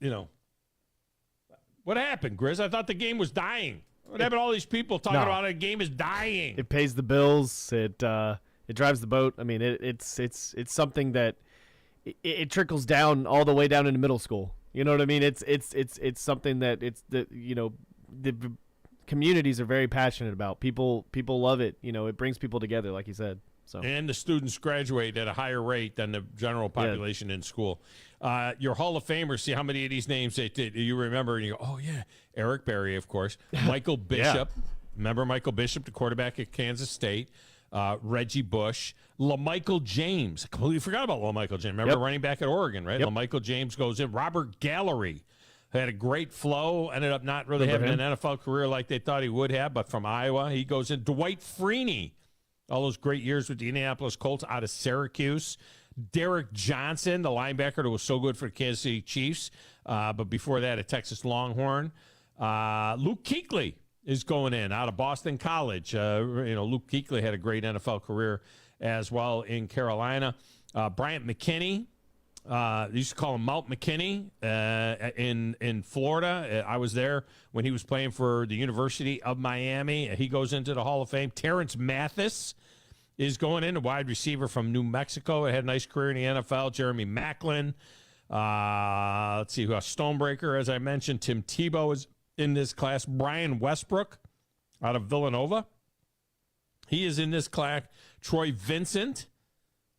what happened, Grizz? I thought the game was dying. What happened to all these people talking about a game is dying? It pays the bills. It drives the boat. I mean, it's something that it trickles down all the way down into middle school. You know what I mean? It's something that the communities are very passionate about. People love it. It brings people together, like you said. So. And the students graduate at a higher rate than the general population in school. Your Hall of Famers, see how many of these names you remember, and you go, oh, yeah. Eric Berry, of course. Michael Bishop. Yeah. Remember Michael Bishop, the quarterback at Kansas State. Reggie Bush. LaMichael James. I completely forgot about LaMichael James. Remember running back at Oregon, right? Yep. LaMichael James goes in. Robert Gallery had a great flow. Ended up not really having an NFL career like they thought he would have, but from Iowa, he goes in. Dwight Freeney. All those great years with the Indianapolis Colts out of Syracuse. Derek Johnson, the linebacker that was so good for the Kansas City Chiefs, but before that, a Texas Longhorn. Luke Kuechly is going in out of Boston College. Luke Kuechly had a great NFL career as well in Carolina. Bryant McKinney, they used to call him Mount McKinney in Florida. I was there when he was playing for the University of Miami. He goes into the Hall of Fame. Terrence Mathis is going in, a wide receiver from New Mexico. Had a nice career in the NFL. Jeremy Maclin. Let's see who else. Stonebreaker, as I mentioned. Tim Tebow is in this class. Brian Westbrook out of Villanova. He is in this class. Troy Vincent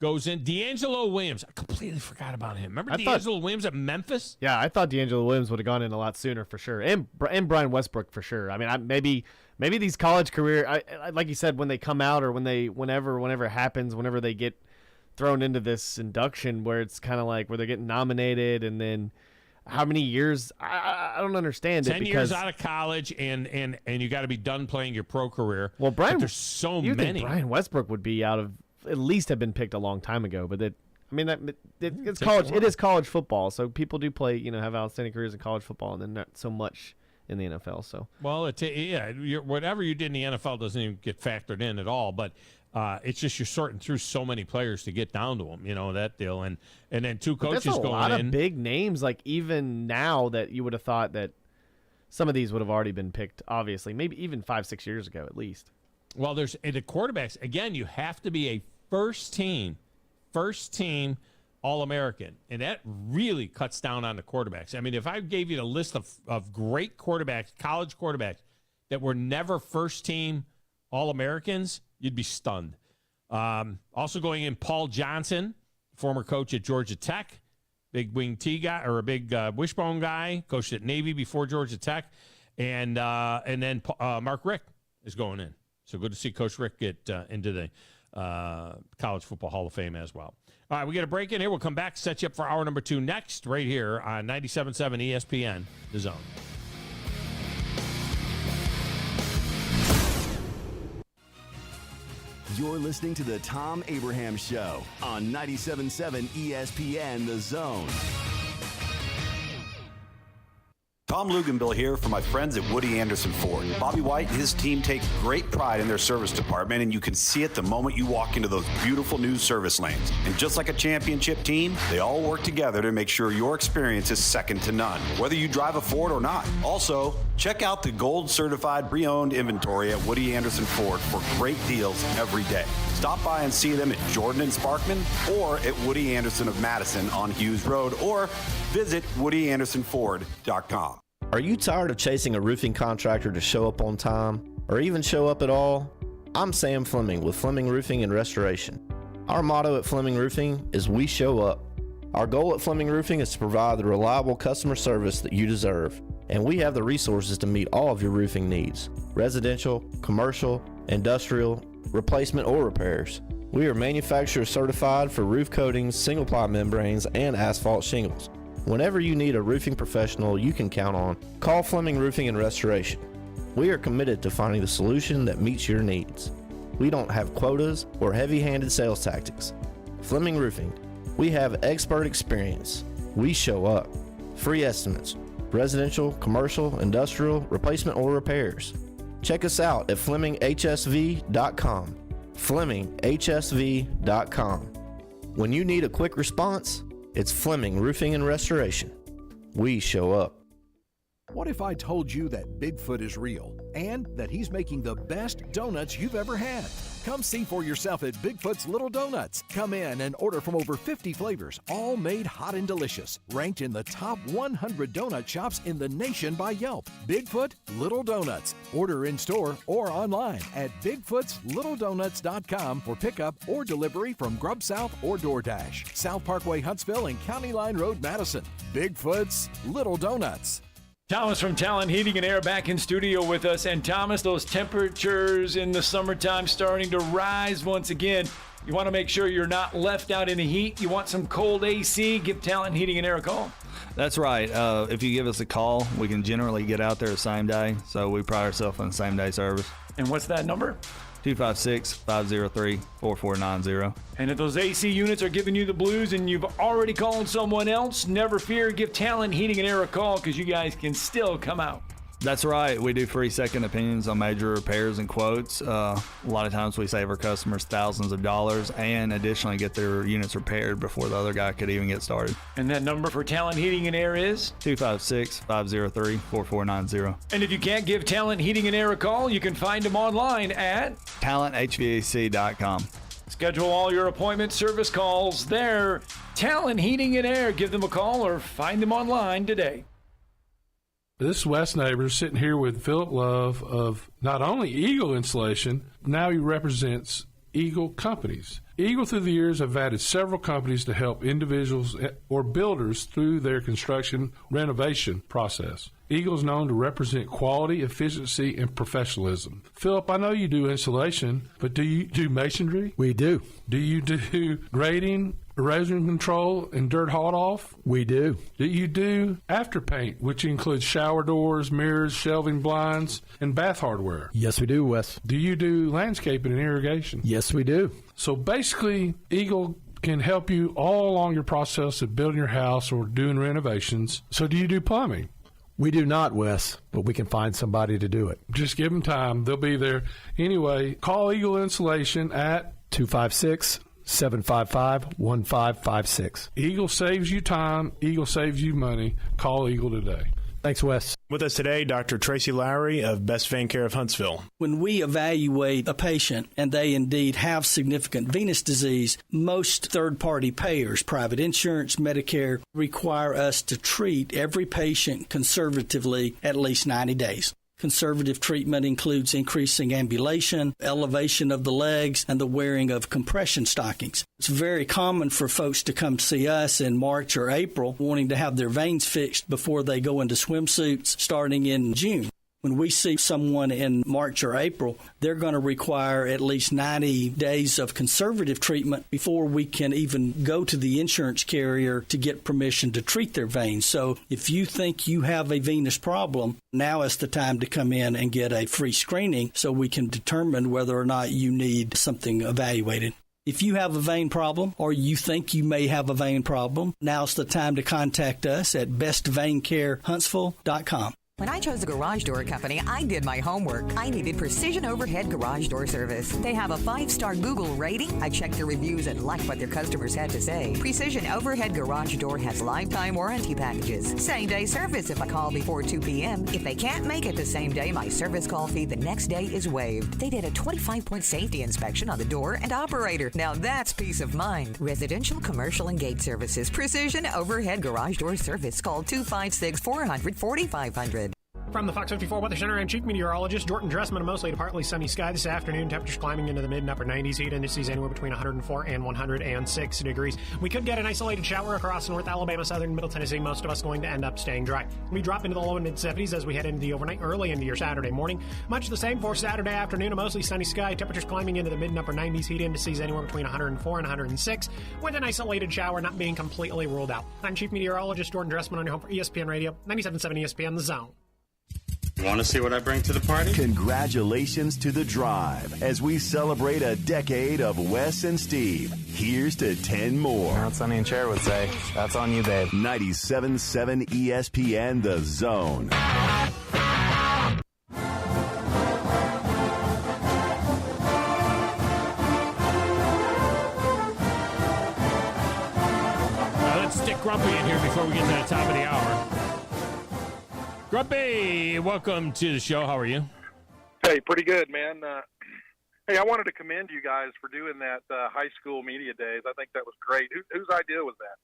goes in. D'Angelo Williams. I completely forgot about him. Remember D'Angelo Williams at Memphis? Yeah, I thought D'Angelo Williams would have gone in a lot sooner for sure. And Brian Westbrook for sure. I mean, maybe these college career, like you said, when they come out or whenever it happens, whenever they get thrown into this induction where it's kind of like where they're getting nominated and then how many years? I don't understand 10 it. 10 years out of college and you got to be done playing your pro career. Well, there's so many. Think Brian Westbrook would be out of at least have been picked a long time ago, but it's college. It is college football, so people do play. Have outstanding careers in college football, and then not so much in the NFL. So whatever you did in the NFL doesn't even get factored in at all. But it's just you're sorting through so many players to get down to them. that deal, and then two coaches going in. That's a lot of big names. Like even now that you would have thought that some of these would have already been picked. Obviously, maybe even 5-6 years ago at least. Well, there's the quarterbacks. Again, you have to be a first team All-American, and that really cuts down on the quarterbacks. I mean, if I gave you the list of great quarterbacks, college quarterbacks, that were never first team All-Americans, you'd be stunned. Also going in, Paul Johnson, former coach at Georgia Tech, big wing T guy or a big wishbone guy, coached at Navy before Georgia Tech, and then Mark Richt is going in. So good to see Coach Richt get into the College Football Hall of Fame as well. All right, we get a break in here. We'll come back, set you up for hour number 2 next, right here on 97.7 ESPN, The Zone. You're listening to the Thom Abraham Show on 97.7 ESPN, The Zone. Tom Luganbill here for my friends at Woody Anderson Ford. Bobby White and his team take great pride in their service department, and you can see it the moment you walk into those beautiful new service lanes. And just like a championship team, they all work together to make sure your experience is second to none, whether you drive a Ford or not. Also, check out the gold certified pre-owned inventory at Woody Anderson Ford for great deals every day. Stop by and see them at Jordan and Sparkman or at Woody Anderson of Madison on Hughes Road, or visit WoodyAndersonFord.com. Are you tired of chasing a roofing contractor to show up on time or even show up at all? I'm Sam Fleming with Fleming Roofing and Restoration. Our motto at Fleming Roofing is we show up. Our goal at Fleming Roofing is to provide the reliable customer service that you deserve, and we have the resources to meet all of your roofing needs: residential, commercial, industrial, replacement, or repairs. We are manufacturer certified for roof coatings, single-ply membranes, and asphalt shingles. Whenever you need a roofing professional you can count on, call Fleming Roofing and Restoration. We are committed to finding the solution that meets your needs. We don't have quotas or heavy-handed sales tactics. Fleming Roofing, we have expert experience. We show up. Free estimates, residential, commercial, industrial, replacement, or repairs. Check us out at FlemingHSV.com. FlemingHSV.com. When you need a quick response, it's Fleming Roofing and Restoration. We show up. What if I told you that Bigfoot is real and that he's making the best donuts you've ever had? Come see for yourself at Bigfoot's Little Donuts. Come in and order from over 50 flavors, all made hot and delicious. Ranked in the top 100 donut shops in the nation by Yelp. Bigfoot Little Donuts. Order in store or online at BigfootsLittleDonuts.com for pickup or delivery from Grub South or DoorDash. South Parkway, Huntsville, and County Line Road, Madison. Bigfoot's Little Donuts. Thomas from Talent Heating and Air back in studio with us. And Thomas, those temperatures in the summertime starting to rise once again. You want to make sure you're not left out in the heat. You want some cold AC, give Talent Heating and Air a call. That's right. If you give us a call, we can generally get out there the same day. So we pride ourselves on the same day service. And what's that number? 256-503-4490. And if those AC units are giving you the blues and you've already called someone else, never fear, give Talent Heating and Air a call because you guys can still come out. That's right. We do free second opinions on major repairs and quotes. A lot of times we save our customers thousands of dollars and additionally get their units repaired before the other guy could even get started. And that number for Talent Heating and Air is? 256-503-4490. And if you can't give Talent Heating and Air a call, you can find them online at TalentHVAC.com. Schedule all your appointment service calls there. Talent Heating and Air. Give them a call or find them online today. This is Wes Neighbors sitting here with Philip Love of not only Eagle Insulation, now he represents Eagle Companies. Eagle through the years have added several companies to help individuals or builders through their construction renovation process. Eagle is known to represent quality, efficiency, and professionalism. Philip, I know you do insulation, but do you do masonry? We do. Do you do grading, erosion control, and dirt hauled off? We do. Do you do after paint, which includes shower doors, mirrors, shelving blinds, and bath hardware? Yes, we do, Wes. Do you do landscaping and irrigation? Yes, we do. So basically, Eagle can help you all along your process of building your house or doing renovations. So do you do plumbing? We do not, Wes, but we can find somebody to do it. Just give them time. They'll be there. Anyway, call Eagle Insulation at 256-755-1556. Eagle saves you time. Eagle saves you money. Call Eagle today. Thanks, Wes. With us today, Dr. Tracy Lowry of Best Vein Care of Huntsville. When we evaluate a patient and they indeed have significant venous disease, most third-party payers, private insurance, Medicare, require us to treat every patient conservatively at least 90 days. Conservative treatment includes increasing ambulation, elevation of the legs, and the wearing of compression stockings. It's very common for folks to come see us in March or April wanting to have their veins fixed before they go into swimsuits starting in June. When we see someone in March or April, they're going to require at least 90 days of conservative treatment before we can even go to the insurance carrier to get permission to treat their veins. So if you think you have a venous problem, now is the time to come in and get a free screening so we can determine whether or not you need something evaluated. If you have a vein problem or you think you may have a vein problem, now's the time to contact us at bestveincarehuntsville.com. When I chose a garage door company, I did my homework. I needed Precision Overhead Garage Door Service. They have a 5-star Google rating. I checked their reviews and liked what their customers had to say. Precision Overhead Garage Door has lifetime warranty packages. Same-day service if I call before 2 p.m. If they can't make it the same day, my service call fee the next day is waived. They did a 25-point safety inspection on the door and operator. Now that's peace of mind. Residential, commercial, and gate services. Precision Overhead Garage Door Service. Call 256-400-4500. From the Fox 54 Weather Center, I'm Chief Meteorologist Jordan Dressman. A mostly to partly sunny sky this afternoon. Temperatures climbing into the mid and upper 90s. Heat indices anywhere between 104 and 106 degrees. We could get an isolated shower across North Alabama, southern Middle Tennessee. Most of us going to end up staying dry. We drop into the low and mid 70s as we head into the overnight, early into your Saturday morning. Much the same for Saturday afternoon. A mostly sunny sky. Temperatures climbing into the mid and upper 90s. Heat indices anywhere between 104 and 106. With an isolated shower not being completely ruled out. I'm Chief Meteorologist Jordan Dressman on your home for ESPN Radio, 97.7 ESPN The Zone. Want to see what I bring to the party? Congratulations to The Drive as we celebrate a decade of Wes and Steve. Here's to 10 more. Now Sonny and Cher would say, that's on you, babe. 97.7 ESPN The Zone. Grumpy in here before we get to the top of the hour. Grumpy, welcome to the show. How are you? Hey, pretty good, man. Hey, I wanted to commend you guys for doing that high school media days. I think that was great. Whose idea was that?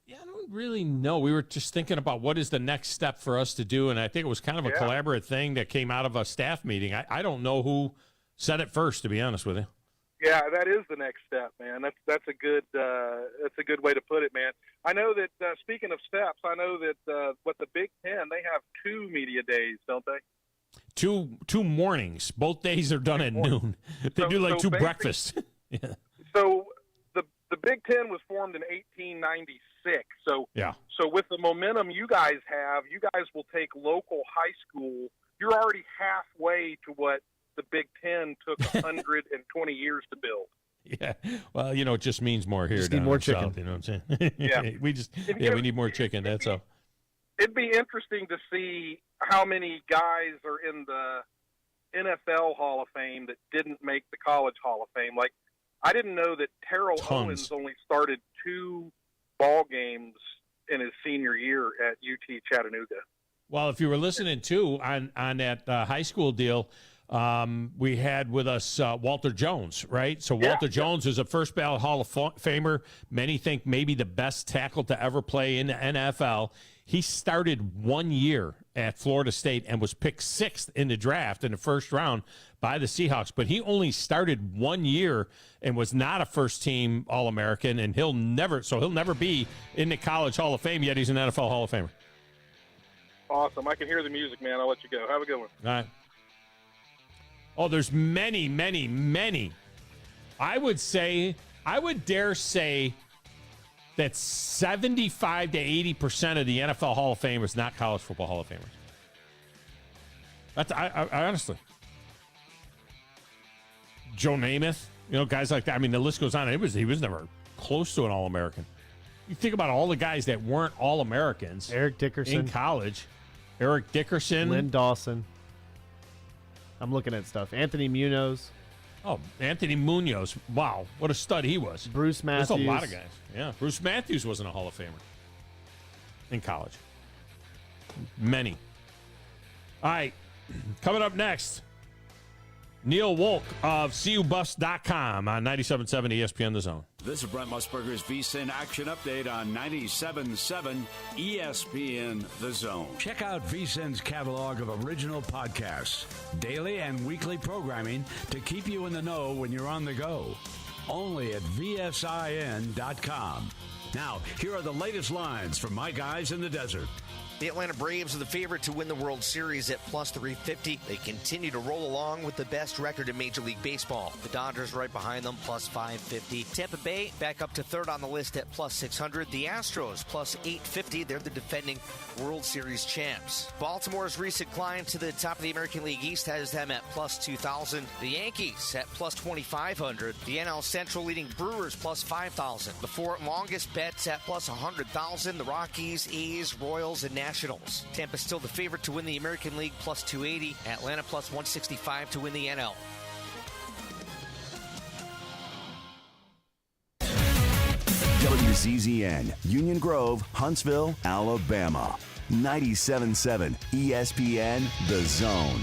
Yeah, I don't really know. We were just thinking about what is the next step for us to do, and I think it was kind of a collaborative thing that came out of a staff meeting. I don't know who said it first, to be honest with you. Yeah, that is the next step, man. That's a good way to put it, man. I know that speaking of steps, I know that what the Big Ten, they have 2 media days, don't they? Two mornings. Both days are done at noon. They do like 2 breakfasts. Yeah. So the Big Ten was formed in 1896. So with the momentum you guys have, you guys will take local high school. You're already halfway to what the Big Ten took 120 years to build. Yeah, well, it just means more here. Just need more chicken. South, you know what I'm saying? Yeah, we need more chicken. That's all. It'd be interesting to see how many guys are in the NFL Hall of Fame that didn't make the College Hall of Fame. Like, I didn't know that Terrell Owens only started 2 ball games in his senior year at UT Chattanooga. Well, if you were listening too on that high school deal, we had with us Walter Jones, right? So Walter Jones is a first ballot Hall of Famer. Many think maybe the best tackle to ever play in the NFL. He started 1 year at Florida State and was picked 6th in the draft in the first round by the Seahawks. But he only started 1 year and was not a first-team All-American, and he'll never be in the College Hall of Fame, yet he's an NFL Hall of Famer. Awesome. I can hear the music, man. I'll let you go. Have a good one. All right. Oh, there's many, many, many. I would dare say that 75 to 80% of the NFL Hall of Famers, not college football Hall of Famers. That's I honestly. Joe Namath, guys like that. I mean, the list goes on. He was never close to an All-American. You think about all the guys that weren't All-Americans. Eric Dickerson in college. Eric Dickerson. Lynn Dawson. I'm looking at stuff. Anthony Munoz. Oh, Anthony Munoz. Wow, what a stud he was. Bruce Matthews. There's a lot of guys. Yeah, Bruce Matthews wasn't a Hall of Famer in college. Many. All right, coming up next, Neil Wolk of CUBus.com on 97.7 ESPN The Zone. This is Brent Musburger's VSiN Action Update on 97.7 ESPN The Zone. Check out VSiN's catalog of original podcasts, daily and weekly programming to keep you in the know when you're on the go. Only at VSIN.com. Now, here are the latest lines from my guys in the desert. The Atlanta Braves are the favorite to win the World Series at plus 350. They continue to roll along with the best record in Major League Baseball. The Dodgers right behind them, plus 550. Tampa Bay back up to third on the list at plus 600. The Astros, plus 850. They're the defending World Series champs. Baltimore's recent climb to the top of the American League East has them at plus 2,000. The Yankees at plus 2,500. The NL Central leading Brewers, plus 5,000. The 4 longest bets at plus 100,000. The Rockies, A's, Royals, and Nationals. Tampa's still the favorite to win the American League, plus 280. Atlanta, plus 165 to win the NL. WZZN, Union Grove, Huntsville, Alabama. 97.7 ESPN The Zone.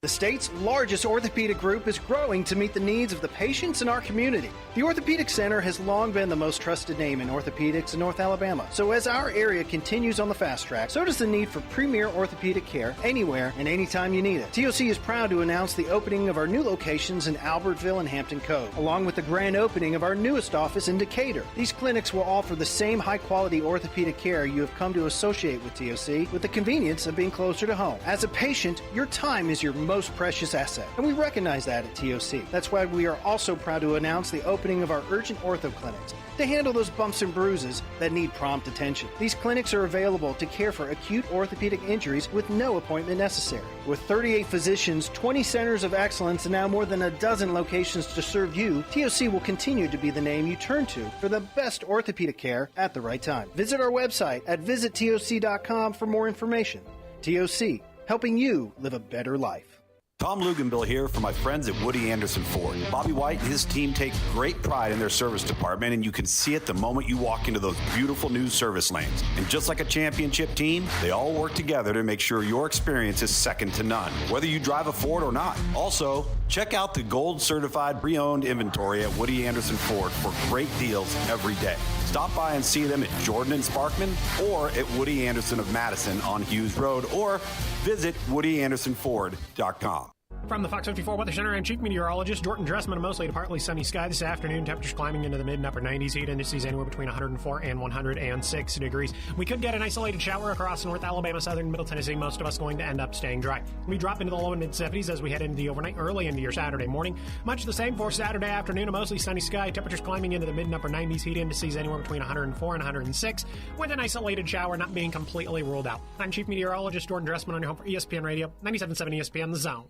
The state's largest orthopedic group is growing to meet the needs of the patients in our community. The Orthopedic Center has long been the most trusted name in orthopedics in North Alabama. So as our area continues on the fast track, so does the need for premier orthopedic care anywhere and anytime you need it. TOC is proud to announce the opening of our new locations in Albertville and Hampton Cove, along with the grand opening of our newest office in Decatur. These clinics will offer the same high-quality orthopedic care you have come to associate with TOC, with the convenience of being closer to home. As a patient, your time is your most precious asset, and we recognize that at TOC. That's why we are also proud to announce the opening of our urgent ortho clinics to handle those bumps and bruises that need prompt attention. These clinics are available to care for acute orthopedic injuries with no appointment necessary. With 38 physicians, 20 centers of excellence, and now more than a dozen locations to serve you, TOC will continue to be the name you turn to for the best orthopedic care at the right time. Visit our website at visittoc.com for more information. TOC, helping you live a better life. Tom Luganbill here for my friends at Woody Anderson Ford. Bobby White and his team take great pride in their service department, and you can see it the moment you walk into those beautiful new service lanes. And just like a championship team, they all work together to make sure your experience is second to none, whether you drive a Ford or not. Also, check out the gold certified pre-owned inventory at Woody Anderson Ford for great deals every day. Stop by and see them at Jordan and Sparkman or at Woody Anderson of Madison on Hughes Road, or visit WoodyAndersonFord.com. From the Fox 54 Weather Center, I'm Chief Meteorologist Jordan Dressman. A mostly to partly sunny sky this afternoon. Temperatures climbing into the mid and upper 90s. Heat indices anywhere between 104 and 106 degrees. We could get an isolated shower across North Alabama, southern Middle Tennessee. Most of us going to end up staying dry. We drop into the low and mid 70s as we head into the overnight, early into your Saturday morning. Much the same for Saturday afternoon. A mostly sunny sky. Temperatures climbing into the mid and upper 90s. Heat indices anywhere between 104 and 106. With an isolated shower not being completely ruled out. I'm Chief Meteorologist Jordan Dressman on your home for ESPN Radio, 97.7 ESPN The Zone.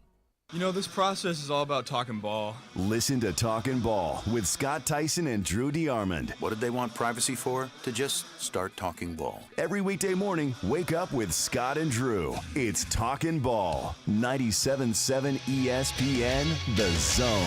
You know, this process is all about talking ball. Listen to Talkin' Ball with Scott Tyson and Drew DeArmond. What did they want privacy for? To just start talking ball. Every weekday morning, wake up with Scott and Drew. It's Talkin' Ball. 97.7 ESPN, The Zone.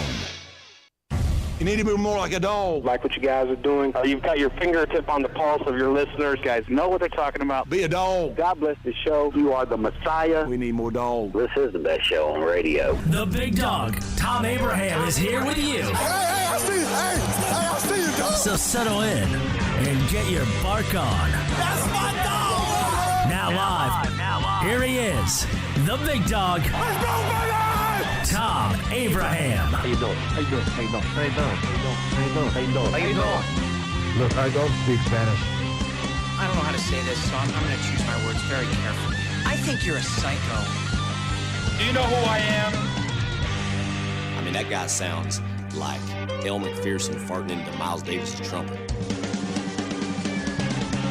You need to be more like a dog. Like what you guys are doing. You've got your fingertip on the pulse of your listeners. You guys know what they're talking about. Be a dog. God bless the show. You are the Messiah. We need more dogs. This is the best show on radio. The big dog, Thom Abraham, is here with you. Hey, I see you. I see you, dog. So settle in and get your bark on. That's my dog. Now live. Here he is, the big dog. Let's go, baby! Thom Abraham. How you doing? How you doing? How you doing? How you doing? How you doing? How you doing? How you doing? Look, I don't speak Spanish. I don't know how to say this, so I'm going to choose my words very carefully. I think you're a psycho. Do you know who I am? I mean, that guy sounds like El McPherson farting into Miles Davis' trumpet.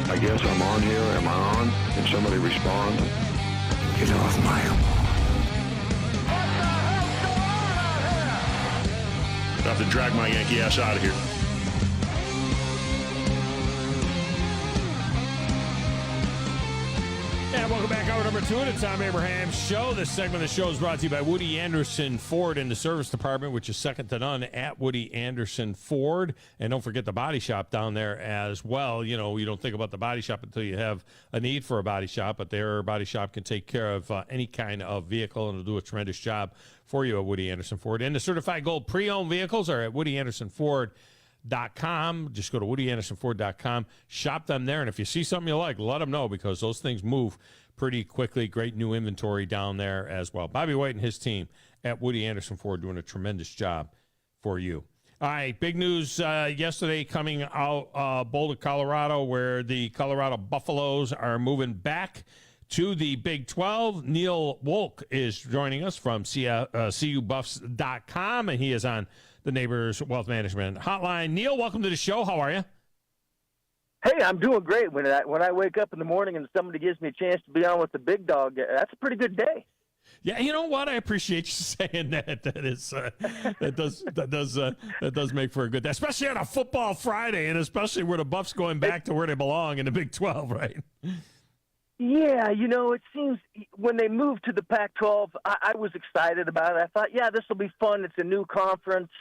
I guess I'm on here. Am I on? Can somebody respond? Get off my lawn. I have to drag my Yankee ass out of here. And welcome back. Hour number 2 of the Thom Abraham Show. This segment of the show is brought to you by Woody Anderson Ford in the service department, which is second to none at Woody Anderson Ford. And don't forget the body shop down there as well. You know, you don't think about the body shop until you have a need for a body shop, but their body shop can take care of any kind of vehicle and will do a tremendous job for you at Woody Anderson Ford. And the certified gold pre-owned vehicles are at WoodyAndersonFord.com. Just go to WoodyAndersonFord.com, shop them there, and if you see something you like, let them know, because those things move pretty quickly. Great new inventory down there as well. Bobby White and his team at Woody Anderson Ford doing a tremendous job for you. All right, big news yesterday coming out Boulder, Colorado, where the Colorado Buffaloes are moving back to the Big 12. Neil Wolk is joining us from CUBuffs.com, and he is on the Neighbors Wealth Management Hotline. Neil, welcome to the show. How are you? Hey, I'm doing great. When I wake up in the morning and somebody gives me a chance to be on with the big dog, that's a pretty good day. Yeah, you know what? I appreciate you saying that. That does make for a good day, especially on a football Friday, and especially where the Buffs going back to where they belong in the Big 12, right? Yeah, you know, it seems when they moved to the Pac-12, I was excited about it. I thought, yeah, this will be fun. It's a new conference.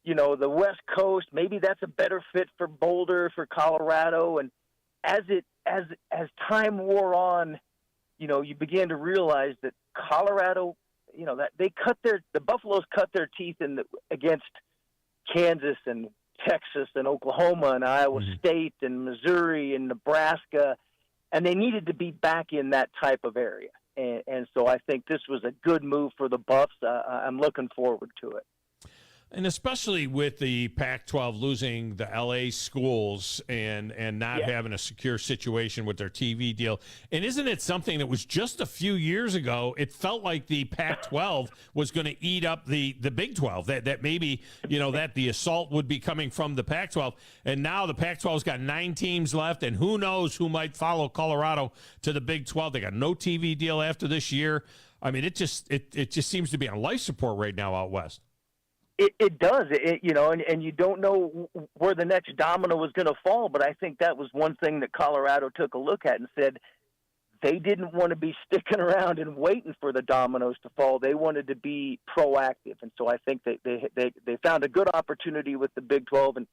You know, the West Coast, maybe that's a better fit for Boulder, for Colorado. And as time wore on, you know, you began to realize that Colorado, you know, that the Buffaloes cut their teeth against Kansas and Texas and Oklahoma and Iowa State and Missouri and Nebraska. And they needed to be back in that type of area. And so I think this was a good move for the Buffs. I'm looking forward to it. And especially with the Pac-12 losing the L.A. schools and not having a secure situation with their TV deal. And isn't it something that was just a few years ago, it felt like the Pac-12 was going to eat up the Big 12, that maybe, you know, that the assault would be coming from the Pac-12. And now the Pac-12's got 9 teams left, and who knows who might follow Colorado to the Big 12. They got no TV deal after this year. I mean, it just seems to be on life support right now out west. It does, you know, and you don't know where the next domino was going to fall. But I think that was one thing that Colorado took a look at and said, they didn't want to be sticking around and waiting for the dominoes to fall. They wanted to be proactive, and so I think they found a good opportunity with the Big 12. And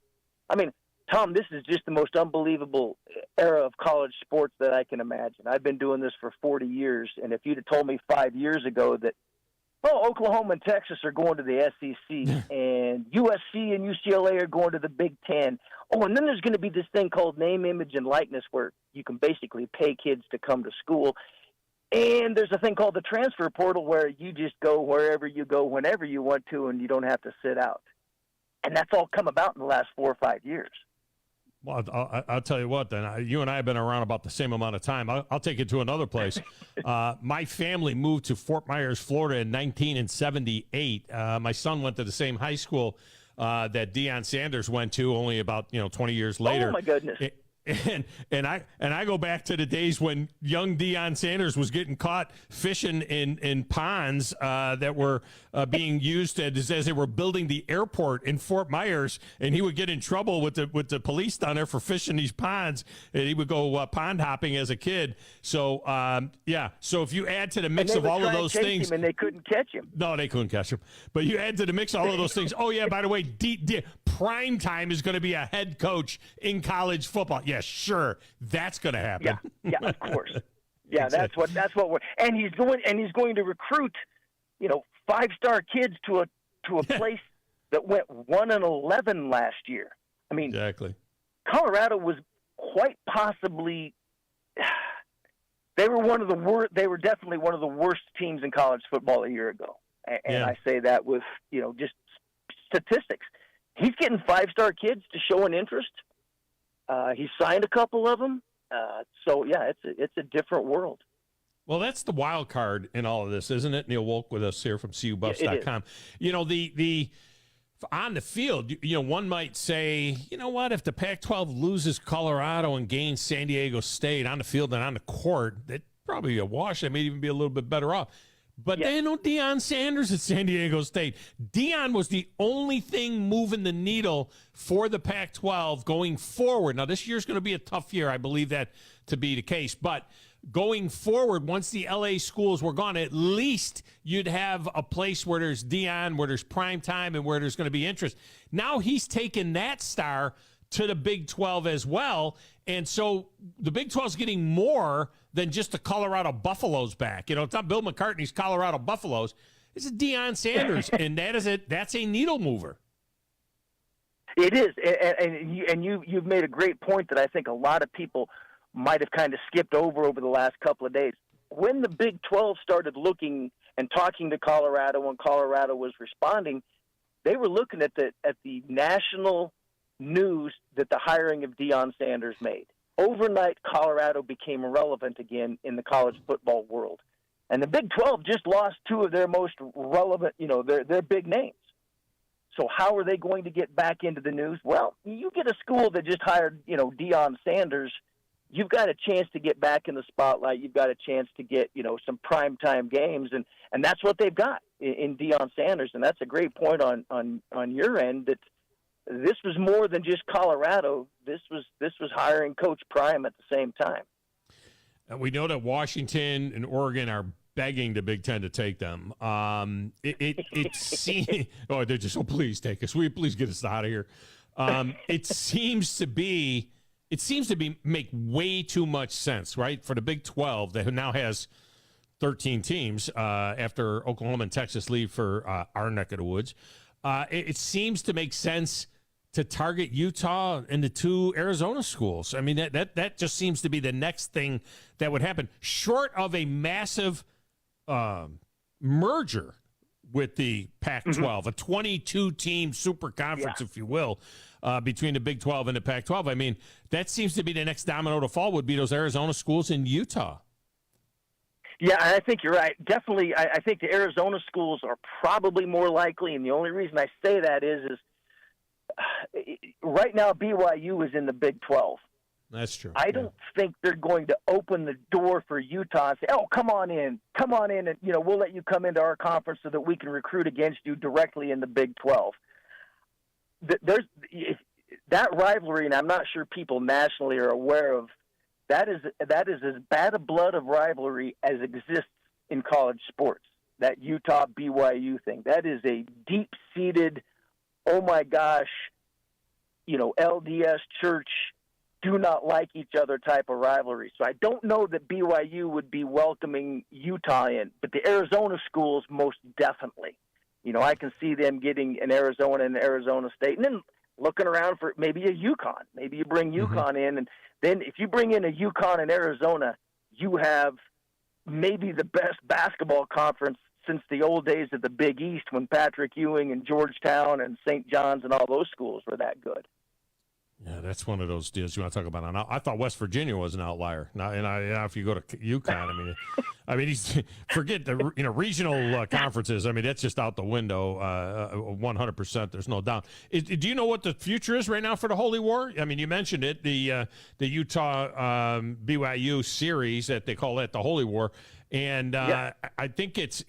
I mean, Tom, this is just the most unbelievable era of college sports that I can imagine. I've been doing this for 40 years, and if you'd have told me 5 years ago that, Oklahoma and Texas are going to the SEC, and USC and UCLA are going to the Big Ten. Oh, and then there's going to be this thing called name, image, and likeness where you can basically pay kids to come to school. And there's a thing called the transfer portal where you just go wherever you go whenever you want to, and you don't have to sit out. And that's all come about in the last 4 or 5 years. Well, I'll tell you what, then. You and I have been around about the same amount of time. I'll take it to another place. My family moved to Fort Myers, Florida in 1978. My son went to the same high school that Deion Sanders went to, only about 20 years later. Oh, my goodness. And I go back to the days when young Deion Sanders was getting caught fishing in ponds that were being used as they were building the airport in Fort Myers, and he would get in trouble with the police down there for fishing these ponds, and he would go pond hopping as a kid. So so if you add to the mix of all of those things, and they couldn't catch him. No, they couldn't catch him. But you add to the mix all of those things. Oh yeah, by the way, prime time is going to be a head coach in college football. Yeah, sure, that's going to happen. Yeah, of course. Yeah, that's what we're. And he's going to recruit, 5-star kids to a place that went 1-11 last year. I mean, exactly. Colorado was quite possibly. They were one of the worst. They were definitely one of the worst teams in college football a year ago, and I say that with just statistics. He's getting 5-star kids to show an interest. He signed a couple of them. So, yeah, it's a different world. Well, that's the wild card in all of this, isn't it? Neil Wolk with us here from CUBuffs.com. The on the field, one might say, what, if the Pac-12 loses Colorado and gains San Diego State on the field and on the court, that'd probably be a wash. They may even be a little bit better off. But they know Deion Sanders at San Diego State. Deion was the only thing moving the needle for the Pac-12 going forward. Now, this year's going to be a tough year. I believe that to be the case. But going forward, once the L.A. schools were gone, at least you'd have a place where there's Deion, where there's prime time, and where there's going to be interest. Now he's taken that star to the Big 12 as well. And so the Big 12 is getting more than just the Colorado Buffaloes back. It's not Bill McCartney's Colorado Buffaloes. It's a Deion Sanders, and that's a needle mover. It is, and you've made a great point that I think a lot of people might have kind of skipped over the last couple of days. When the Big 12 started looking and talking to Colorado, and Colorado was responding, they were looking at the national news that the hiring of Deion Sanders made. Overnight, Colorado became relevant again in the college football world. And the Big 12 just lost two of their most relevant, their big names. So how are they going to get back into the news? Well, you get a school that just hired, Deion Sanders, you've got a chance to get back in the spotlight. You've got a chance to get, some primetime games. And that's what they've got in Deion Sanders. And that's a great point on your end, that this was more than just Colorado. This was hiring Coach Prime at the same time. We know that Washington and Oregon are begging the Big Ten to take them. It seems. Oh, they're just please take us. Will you please get us out of here? It seems to be make way too much sense, right, for the Big 12 that now has 13 teams after Oklahoma and Texas leave for our neck of the woods. It seems to make sense to target Utah and the two Arizona schools. I mean, that just seems to be the next thing that would happen, short of a massive merger with the Pac-12, a 22-team super conference, if you will, between the Big 12 and the Pac-12. I mean, that seems to be the next domino to fall, would be those Arizona schools in Utah. Yeah, I think you're right. Definitely, I think the Arizona schools are probably more likely, and the only reason I say that is right now BYU is in the Big 12. That's true. I don't think they're going to open the door for Utah and say, "Oh, come on in, and we'll let you come into our conference so that we can recruit against you directly in the Big 12." There's that rivalry, and I'm not sure people nationally are aware of that is as bad a blood of rivalry as exists in college sports. That Utah BYU thing. That is a deep-seated, oh my gosh, LDS church do not like each other type of rivalry. So I don't know that BYU would be welcoming Utah in, but the Arizona schools most definitely. I can see them getting an Arizona and Arizona State, and then looking around for maybe a UConn. Maybe you bring UConn in, and then if you bring in a UConn and Arizona, you have maybe the best basketball conference since the old days of the Big East when Patrick Ewing and Georgetown and St. John's and all those schools were that good. Yeah, that's one of those deals you want to talk about. I thought West Virginia was an outlier. Now, if you go to UConn, forget the regional conferences. That's just out the window, 100%. There's no doubt. Do you know what the future is right now for the Holy War? You mentioned it, the Utah BYU series that they call that the Holy War, and I think it's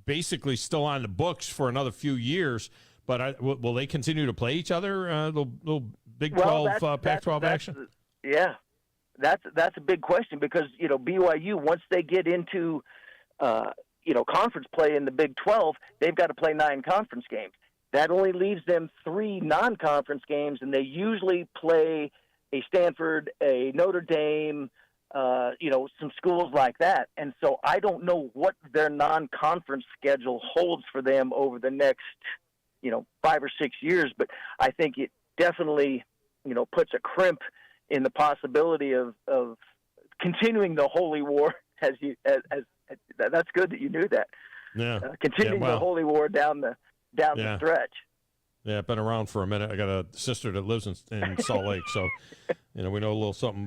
basically still on the books for another few years. But will they continue to play each other? Little Big 12, Pac-12 action. Yeah, that's a big question because BYU, once they get into conference play in the Big 12, they've got to play 9 conference games. That only leaves them 3 non-conference games, and they usually play a Stanford, a Notre Dame, some schools like that. And so I don't know what their non-conference schedule holds for them over the next 5 or 6 years, but I think it definitely, puts a crimp in the possibility of continuing the Holy War. As that's good that you knew that. Yeah, continuing the Holy War down the stretch. Yeah, I've been around for a minute. I got a sister that lives in Salt Lake, so we know a little something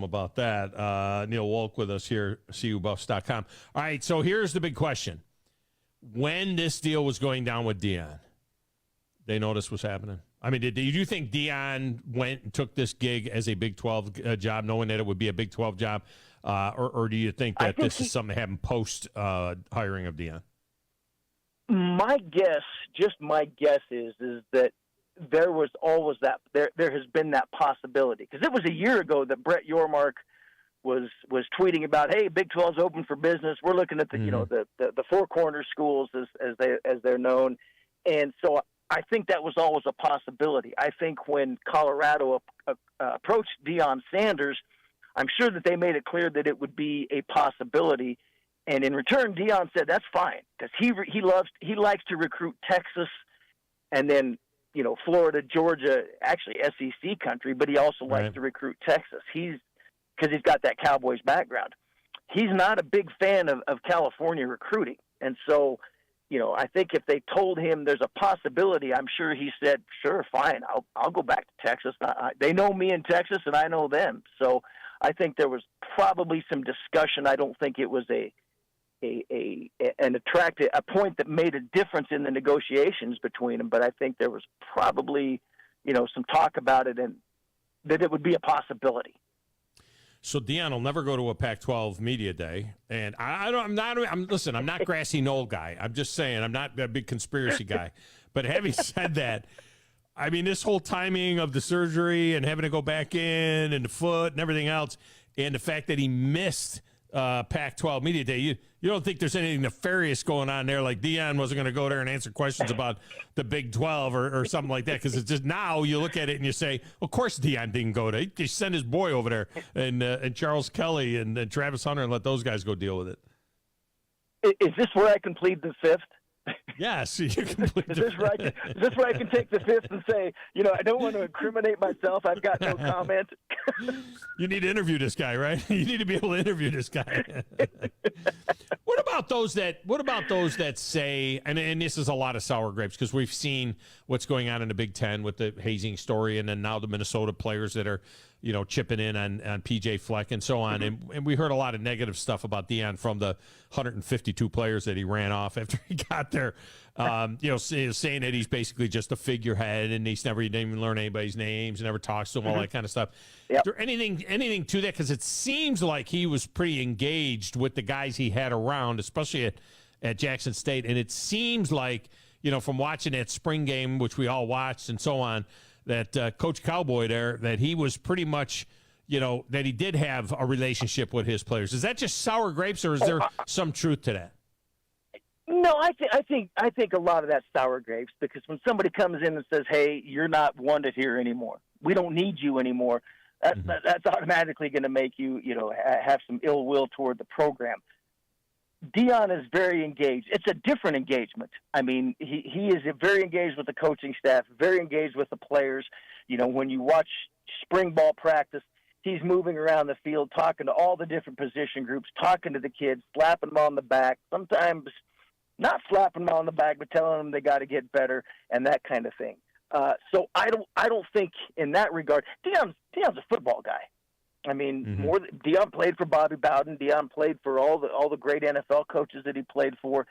about that. Neil Wolk with us here, CUBuffs.com. All right, so here's the big question: when this deal was going down with Deion, they noticed what's happening. Did you think Deion went and took this gig as a Big 12 job, knowing that it would be a Big 12 job, or do you think that this is something that happened post hiring of Deion? My guess is that there was always that there has been that possibility, because it was a year ago that Brett Yormark was tweeting about, hey, Big 12's open for business. We're looking at the the Four Corners schools as they're known, and so I think that was always a possibility. I think when Colorado approached Deion Sanders, I'm sure that they made it clear that it would be a possibility, and in return, Deion said that's fine because he likes to recruit Texas, and then Florida, Georgia, actually SEC country, but he also likes to recruit Texas. Because he's got that Cowboys background. He's not a big fan of California recruiting. And so, I think if they told him there's a possibility, I'm sure he said, sure, fine, I'll go back to Texas. They know me in Texas, and I know them. So I think there was probably some discussion. I don't think it was a point that made a difference in the negotiations between them, but I think there was probably, some talk about it and that it would be a possibility. So Deion will never go to a Pac-12 media day, and I'm not grassy knoll guy. I'm just saying I'm not a big conspiracy guy. But having said that, this whole timing of the surgery and having to go back in and the foot and everything else, and the fact that he missed Pac-12 media day, you don't think there's anything nefarious going on there, like Deion wasn't going to go there and answer questions about the Big 12 or something like that? Because it's just, now you look at it and you say, of course Deion didn't go there. He just sent his boy over there, and Charles Kelly and Travis Hunter, and let those guys go deal with it. Is this where I can plead the fifth? Yes, you can plead is this where I can take the fifth and say, I don't want to incriminate myself. I've got no comment. You need to interview this guy, right? You need to be able to interview this guy. What about those that say, and this is a lot of sour grapes, because we've seen what's going on in the Big Ten with the hazing story, and then now the Minnesota players that are, chipping in on PJ Fleck and so on. And we heard a lot of negative stuff about Deion from the 152 players that he ran off after he got there, saying that he's basically just a figurehead and he didn't even learn anybody's names and never talks to them, all that kind of stuff. Yep. Is there anything to that? Because it seems like he was pretty engaged with the guys he had around, especially at Jackson State. And it seems like, from watching that spring game, which we all watched and so on, that Coach Cowboy there, that he was pretty much, that he did have a relationship with his players. Is that just sour grapes, or is there some truth to that? No, I think a lot of that's sour grapes, because when somebody comes in and says, "Hey, you're not wanted here anymore. We don't need you anymore," that's automatically going to make you, have some ill will toward the program. Deion is very engaged. It's a different engagement. I mean, he is very engaged with the coaching staff, very engaged with the players. When you watch spring ball practice, he's moving around the field, talking to all the different position groups, talking to the kids, slapping them on the back, sometimes not slapping them on the back, but telling them they got to get better and that kind of thing. So I don't think in that regard, Deion's a football guy. I mean, Deion played for Bobby Bowden. Deion played for all the great NFL coaches that he played for.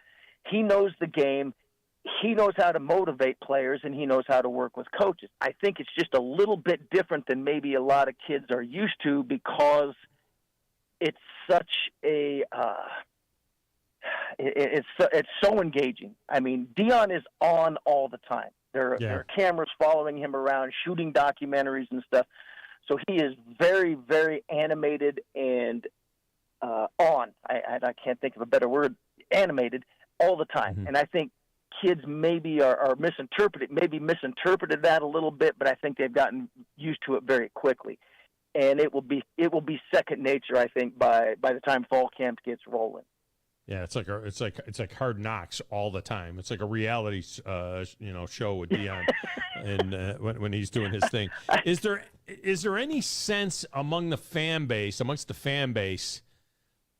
He knows the game. He knows how to motivate players, and he knows how to work with coaches. I think it's just a little bit different than maybe a lot of kids are used to, because it's such a it's so engaging. I mean, Deion is on all the time. There are cameras following him around, shooting documentaries and stuff. So he is very, very animated and on. I can't think of a better word. Animated all the time. And I think kids maybe are misinterpreted that a little bit, but I think they've gotten used to it very quickly. And it will be second nature, I think, by the time fall camp gets rolling. Yeah, it's like Hard Knocks all the time. It's like a reality show with Deion, and when he's doing his thing. Is there any sense amongst the fan base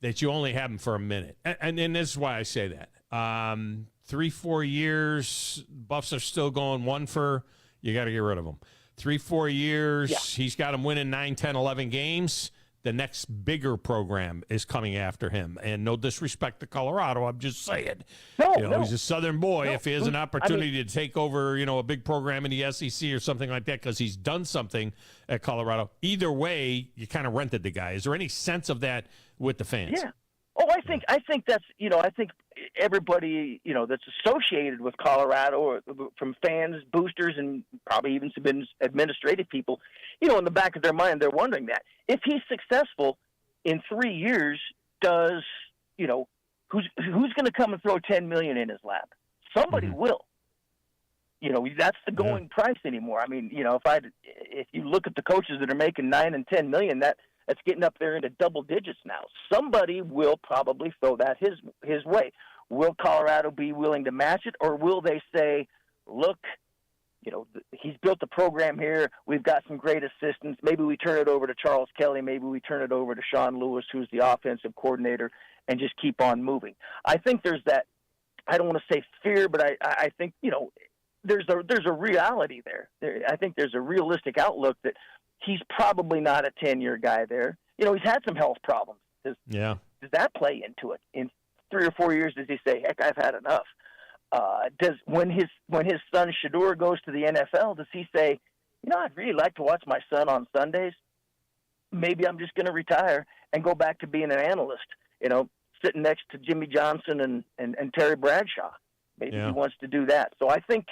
that you only have him for a minute? And this is why I say that. 3-4 years, Buffs are still going one for. You got to get rid of him. 3-4 years, he's got him winning 9, 10, 11 games. The next bigger program is coming after him. And no disrespect to Colorado, I'm just saying. He's a Southern boy. If he has an opportunity to take over, a big program in the SEC or something like that, because he's done something at Colorado, either way, you kind of rented the guy. Is there any sense of that with the fans? Yeah. Oh, I think that's, I think everybody, that's associated with Colorado, or from fans, boosters, and probably even some administrative people, in the back of their mind, they're wondering that. If he's successful in 3 years, who's going to come and throw $10 million in his lap? Somebody will. That's the going price anymore. I mean, if you look at the coaches that are making $9 and $10 million, that's getting up there into double digits now. Somebody will probably throw that his way. Will Colorado be willing to match it, or will they say, look, he's built a program here. We've got some great assistants. Maybe we turn it over to Charles Kelly. Maybe we turn it over to Sean Lewis, who's the offensive coordinator, and just keep on moving. I think there's that, I don't want to say fear, but I think, there's a reality there. I think there's a realistic outlook that he's probably not a 10-year guy there. He's had some health problems. Does that play into it? In 3 or 4 years, does he say, heck, I've had enough? When his son Shador goes to the NFL, does he say, I'd really like to watch my son on Sundays? Maybe I'm just going to retire and go back to being an analyst, sitting next to Jimmy Johnson and Terry Bradshaw. Maybe he wants to do that. So I think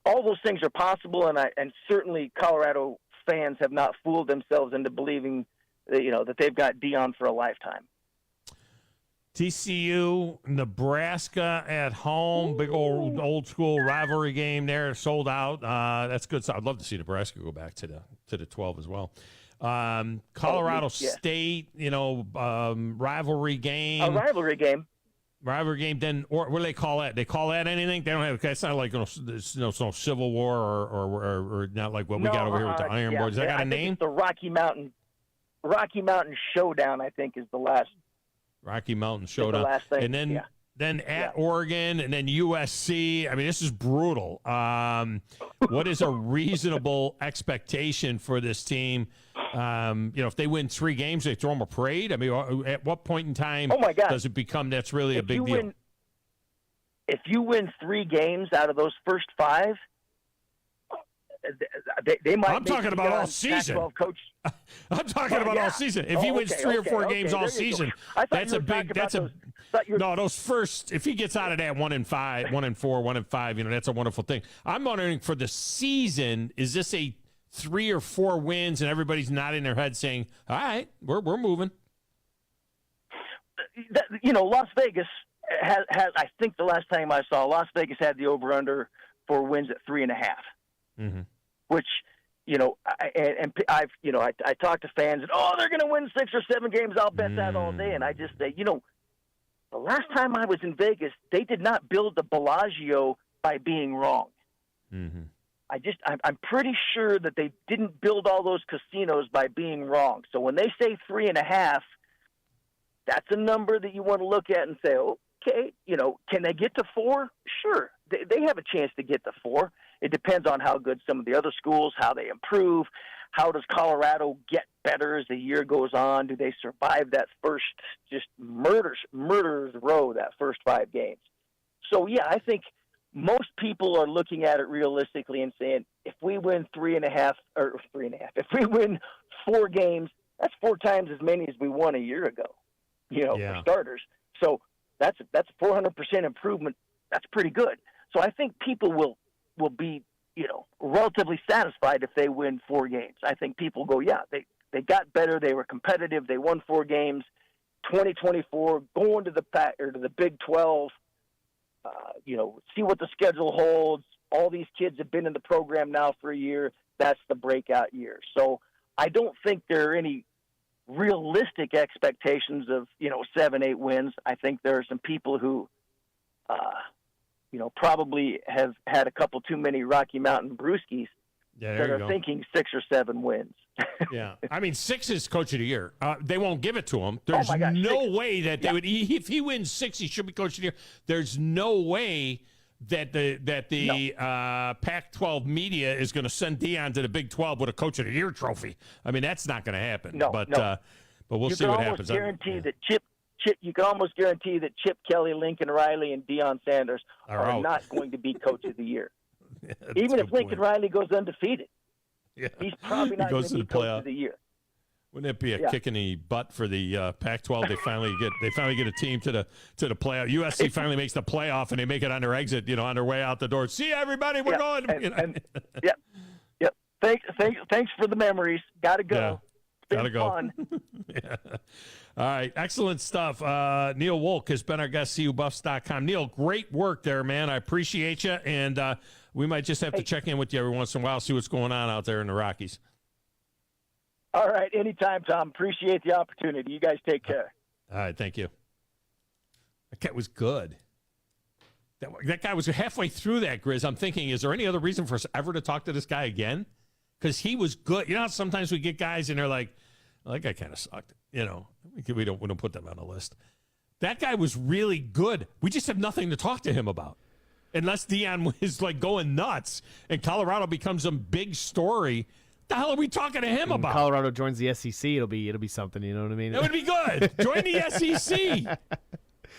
all those things are possible, and certainly Colorado fans have not fooled themselves into believing that they've got Deion for a lifetime. TCU, Nebraska at home, big old school rivalry game there, sold out. That's good. So I'd love to see Nebraska go back to the 12 as well. Colorado State, rivalry game. A rivalry game. Rivalry game. Then, what do they call that? They call that anything? They don't have. It's not like there's no Civil War or not like what we got over here with the Iron Boys. Does that got a name? It's the Rocky Mountain Showdown, I think, is the last. Rocky Mountain Showdown. The last thing. And then at Oregon, and then USC. I mean, this is brutal. What is a reasonable expectation for this team? If they win 3 games, they throw them a parade. I mean, at what point in time does it become that's really a big deal? If you win 3 games out of those first 5, they might. I'm talking about all season. Coach. I'm talking about all season. If he wins 3 or 4 games all season, that's a big. No, those first. If he gets out of that 1-5, 1-4, 1-5, that's a wonderful thing. I'm wondering for the season, is this a 3 or 4 wins and everybody's nodding their head saying, all right, we're moving. Las Vegas has, I think the last time I saw, Las Vegas had the over-under for wins at 3.5, which, I talk to fans and, they're going to win 6 or 7 games. I'll bet that all day. And I just say, the last time I was in Vegas, they did not build the Bellagio by being wrong. I'm pretty sure that they didn't build all those casinos by being wrong. So when they say 3.5, that's a number that you want to look at and say, okay, can they get to 4? Sure. They have a chance to get to 4. It depends on how good some of the other schools, how they improve. How does Colorado get better as the year goes on? Do they survive that first just murderer's row, that first 5 games? So, yeah, I think most people are looking at it realistically and saying, if we win 3.5, if we win 4 games, that's 4 times as many as we won a year ago, for starters. So that's a 400% improvement. That's pretty good. So I think people will be, relatively satisfied if they win 4 games. I think people go, yeah, they got better. They were competitive. They won 4 games. 2024, going to the Big 12. See what the schedule holds. All these kids have been in the program now for a year. That's the breakout year. So I don't think there are any realistic expectations of 7, 8 wins. I think there are some people who probably have had a couple too many Rocky Mountain brewskis that are thinking 6 or 7 wins. Yeah. I mean, 6 is coach of the year. They won't give it to him. There's no way that they would. If he wins 6, he should be coach of the year. There's no way that the Pac-12 media is going to send Deion to the Big 12 with a coach of the year trophy. I mean, that's not going to happen. But we'll see what happens. You can almost guarantee that Chip Kelly, Lincoln Riley, and Deion Sanders are not going to be coach of the year. Even if Lincoln Riley goes undefeated, he's probably not going to be coach of the year. Wouldn't it be a kick in the butt for the Pac-12? They finally get a team to the playoff. USC finally makes the playoff, and they make it on their exit, on their way out the door. See everybody, we're going. Thanks for the memories. Got to go. Yeah. Gotta go. Fun. Yeah. All right. Excellent stuff. Neil Wolk has been our guest, CUBuffs.com. Neil, great work there, man. I appreciate you. And we might just have to check in with you every once in a while, see what's going on out there in the Rockies. All right. Anytime, Tom. Appreciate the opportunity. You guys take care. All right. Thank you. That guy was good. That guy was halfway through that, Grizz. I'm thinking, is there any other reason for us ever to talk to this guy again? Because he was good. How sometimes we get guys and they're like, well, that guy kind of sucked. We don't put them on the list. That guy was really good. We just have nothing to talk to him about. Unless Deion is like going nuts and Colorado becomes some big story. The hell are we talking to him about? Colorado joins the SEC, it'll be something, you know what I mean? That would be good. Join the SEC.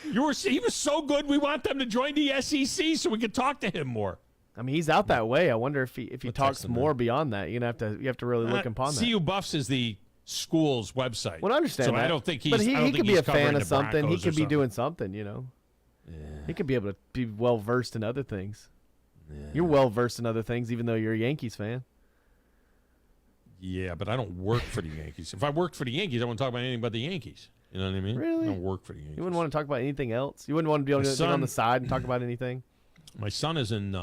He was so good, we want them to join the SEC so we can talk to him more. I mean, he's out that way. I wonder if he talks more beyond that. You have to really look upon that. CU Buffs is the school's website. Well, I understand so that. I don't think he's. But he could be a fan of something. He could be doing something. Yeah. He could be able to be well versed in other things. Yeah. You're well versed in other things, even though you're a Yankees fan. Yeah, but I don't work for the Yankees. If I worked for the Yankees, I wouldn't talk about anything but the Yankees. You know what I mean? Really? I don't work for the Yankees. You wouldn't want to talk about anything else? You wouldn't want to be able to sit on the side and talk about anything? My son is in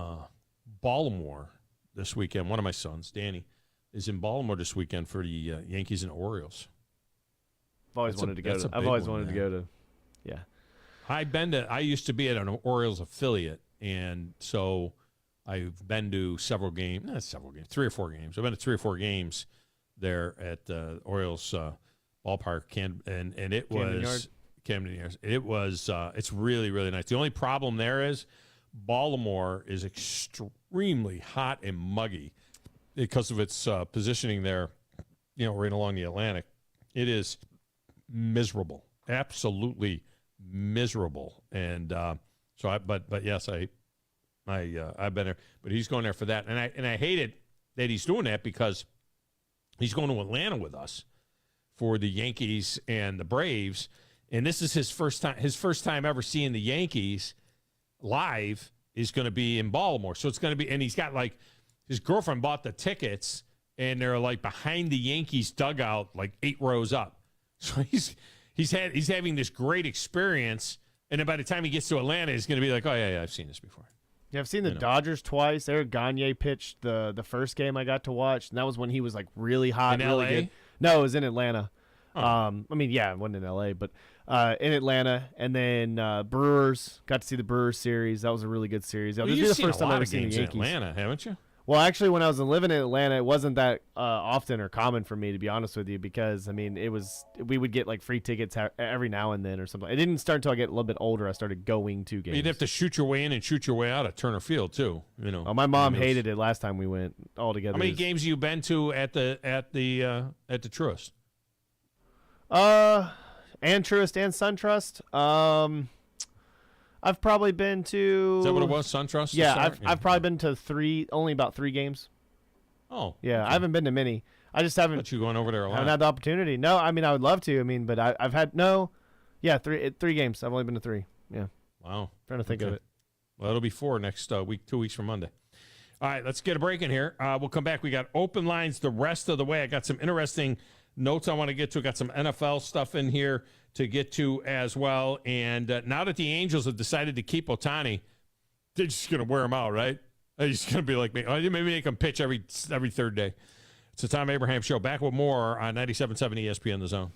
Baltimore this weekend. One of my sons, Danny, is in Baltimore this weekend for the Yankees and Orioles. I've always wanted to go to. Yeah. I used to be at an Orioles affiliate, and so I've been to 3 or 4 games. I've been to 3 or 4 games there at the Orioles ballpark, and it was Camden Yards. It was it's really, really nice. The only problem there is Baltimore is extremely hot and muggy because of its positioning there, right along the Atlantic. It is miserable, absolutely miserable. And but yes, I've been there. But he's going there for that, and I hate it that he's doing that because he's going to Atlanta with us for the Yankees and the Braves, and this is his first time ever seeing the Yankees live is going to be in Baltimore. So it's going to be, and he's got his girlfriend bought the tickets, and they're like behind the Yankees dugout, like 8 rows up. So he's having this great experience, and then by the time he gets to Atlanta, he's going to be like, oh yeah, I've seen this before. Yeah, I've seen the Dodgers twice. Eric Gagne pitched the first game I got to watch, and that was when he was like really hot, in really LA? good. No, it was in Atlanta. Oh. I mean, yeah, it wasn't in LA, but in Atlanta, and then Brewers. Got to see the Brewers series. That was a really good series. This You've is the seen first a time lot I've ever of seen the games in Yankees. Atlanta, haven't you? Well, actually, when I was living in Atlanta, it wasn't that often or common for me, to be honest with you, because I mean, we would get like free tickets every now and then or something. It didn't start until I get a little bit older. I started going to games. You'd have to shoot your way in and shoot your way out at Turner Field too. You know. Oh, my mom hated it last time we went all together. How many games have you been to at the Truist? And Truist and SunTrust. I've probably been to. Is that what it was? SunTrust? Yeah, I've probably been to only about 3 games. Oh, yeah, okay. I haven't been to many. I just haven't. But you going over there a lot? Haven't had the opportunity. No, I mean I would love to. I mean, but I've had three games. I've only been to 3. Yeah. Wow. Trying to think of it. Well, it'll be 4 next week, 2 weeks from Monday. All right, let's get a break in here. We'll come back. We got open lines the rest of the way. I got some interesting notes I want to get to. Got some NFL stuff in here to get to as well. And now that the Angels have decided to keep Ohtani, they're just going to wear him out, right? They're just going to be like, maybe make him pitch every third day. It's the Tom Abraham Show. Back with more on 97.7 ESPN The Zone.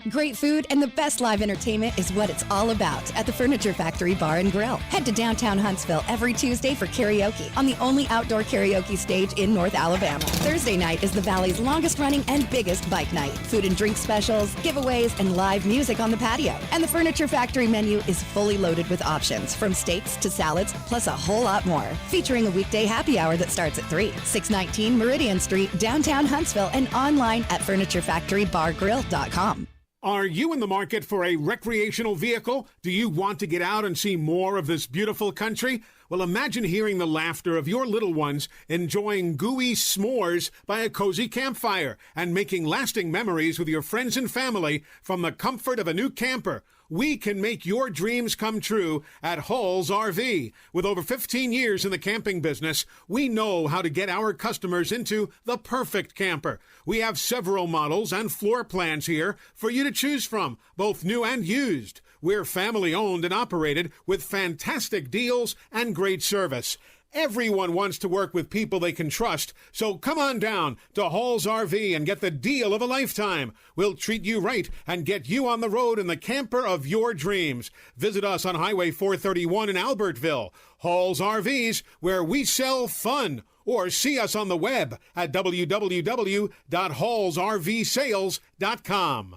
Great food and the best live entertainment is what it's all about at the Furniture Factory Bar and Grill. Head to downtown Huntsville every Tuesday for karaoke on the only outdoor karaoke stage in North Alabama. Thursday night is the Valley's longest running and biggest bike night. Food and drink specials, giveaways, and live music on the patio. And the Furniture Factory menu is fully loaded with options from steaks to salads, plus a whole lot more. Featuring a weekday happy hour that starts at 3. 619 Meridian Street, downtown Huntsville, and online at FurnitureFactoryBarGrill.com. Are you in the market for a recreational vehicle? Do you want to get out and see more of this beautiful country? Well, imagine hearing the laughter of your little ones enjoying gooey s'mores by a cozy campfire and making lasting memories with your friends and family from the comfort of a new camper. We can make your dreams come true at Hall's RV. With over 15 years in the camping business, we know how to get our customers into the perfect camper. We have several models and floor plans here for you to choose from, both new and used. We're family owned and operated with fantastic deals and great service. Everyone wants to work with people they can trust, so come on down to Hall's RV and get the deal of a lifetime. We'll treat you right and get you on the road in the camper of your dreams. Visit us on Highway 431 in Albertville. Hall's RVs, where we sell fun. Or see us on the web at www.hallsrvsales.com.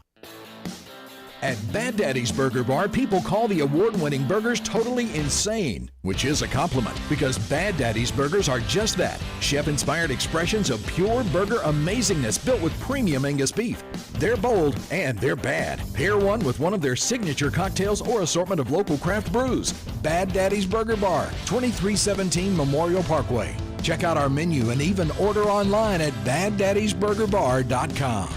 At Bad Daddy's Burger Bar, people call the award-winning burgers totally insane, which is a compliment because Bad Daddy's Burgers are just that, chef-inspired expressions of pure burger amazingness built with premium Angus beef. They're bold and they're bad. Pair one with one of their signature cocktails or assortment of local craft brews. Bad Daddy's Burger Bar, 2317 Memorial Parkway. Check out our menu and even order online at BadDaddy'sBurgerBar.com.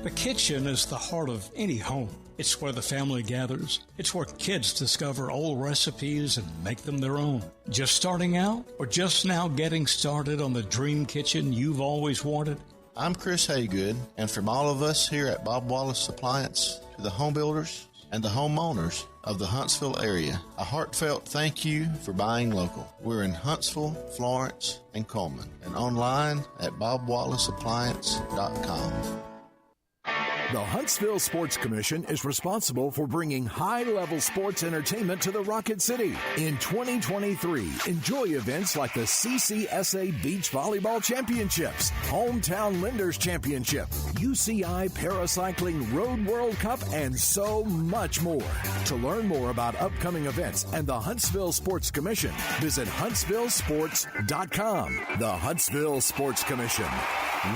The kitchen is the heart of any home. It's where the family gathers. It's where kids discover old recipes and make them their own. Just starting out or just now getting started on the dream kitchen you've always wanted? I'm Chris Haygood, and from all of us here at Bob Wallace Appliance to the home builders and the homeowners of the Huntsville area, a heartfelt thank you for buying local. We're in Huntsville, Florence, and Coleman, and online at BobWallaceAppliance.com. The Huntsville Sports Commission is responsible for bringing high-level sports entertainment to the Rocket City. In 2023, enjoy events like the CCSA Beach Volleyball Championships, Hometown Lenders Championship, UCI Paracycling Road World Cup, and so much more. To learn more about upcoming events and the Huntsville Sports Commission, visit HuntsvilleSports.com. The Huntsville Sports Commission.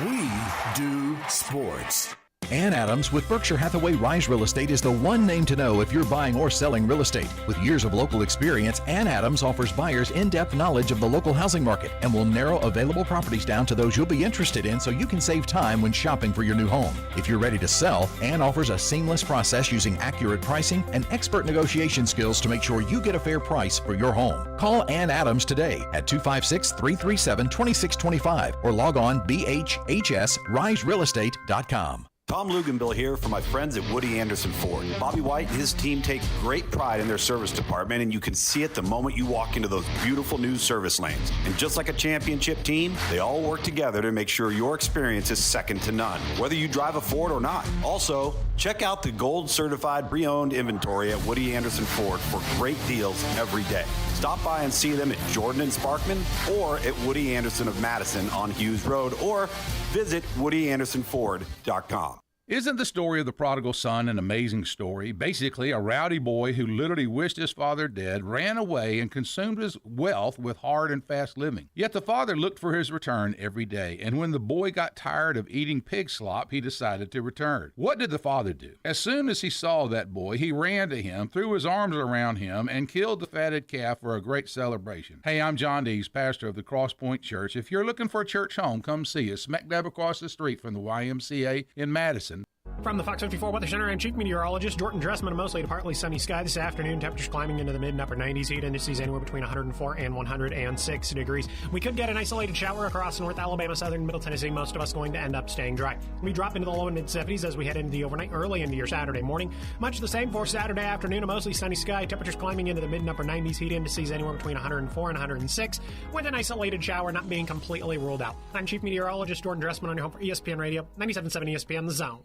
We do sports. Ann Adams with Berkshire Hathaway Rise Real Estate is the one name to know if you're buying or selling real estate. With years of local experience, Ann Adams offers buyers in-depth knowledge of the local housing market and will narrow available properties down to those you'll be interested in so you can save time when shopping for your new home. If you're ready to sell, Ann offers a seamless process using accurate pricing and expert negotiation skills to make sure you get a fair price for your home. Call Ann Adams today at 256-337-2625 or log on bhhsriserealestate.com. Tom Luganbill here for my friends at Woody Anderson Ford. Bobby White and his team take great pride in their service department, and you can see it the moment you walk into those beautiful new service lanes. And just like a championship team, they all work together to make sure your experience is second to none, whether you drive a Ford or not. Also, check out the gold certified pre-owned inventory at Woody Anderson Ford for great deals every day. Stop by and see them at Jordan and Sparkman or at Woody Anderson of Madison on Hughes Road, or visit WoodyAndersonFord.com. Isn't the story of the prodigal son an amazing story? Basically, a rowdy boy who literally wished his father dead, ran away, and consumed his wealth with hard and fast living. Yet the father looked for his return every day, and when the boy got tired of eating pig slop, he decided to return. What did the father do? As soon as he saw that boy, he ran to him, threw his arms around him, and killed the fatted calf for a great celebration. Hey, I'm John Dees, pastor of the Cross Point Church. If you're looking for a church home, come see us, smack dab across the street from the YMCA in Madison. From the Fox 54 Weather Center, I'm Chief Meteorologist Jordan Dressman. A mostly to partly sunny sky this afternoon. Temperatures climbing into the mid and upper 90s. Heat indices anywhere between 104 and 106 degrees. We could get an isolated shower across North Alabama, southern Middle Tennessee. Most of us going to end up staying dry. We drop into the low and mid 70s as we head into the overnight, early into your Saturday morning. Much the same for Saturday afternoon. A mostly sunny sky. Temperatures climbing into the mid and upper 90s. Heat indices anywhere between 104 and 106, with an isolated shower not being completely ruled out. I'm Chief Meteorologist Jordan Dressman on your home for ESPN Radio, 97.7 ESPN The Zone.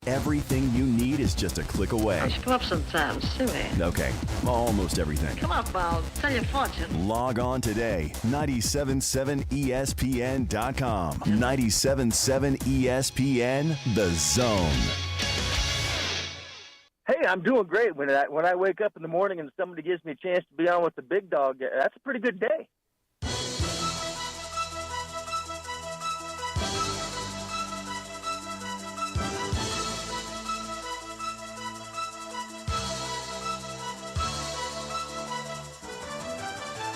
Everything you need is just a click away. I should up sometimes, silly. Okay, almost everything. Come on, I'll tell you a fortune. Log on today, 977ESPN.com. 977 ESPN, The Zone. Hey, I'm doing great. When I wake up in the morning and somebody gives me a chance to be on with the big dog, that's a pretty good day.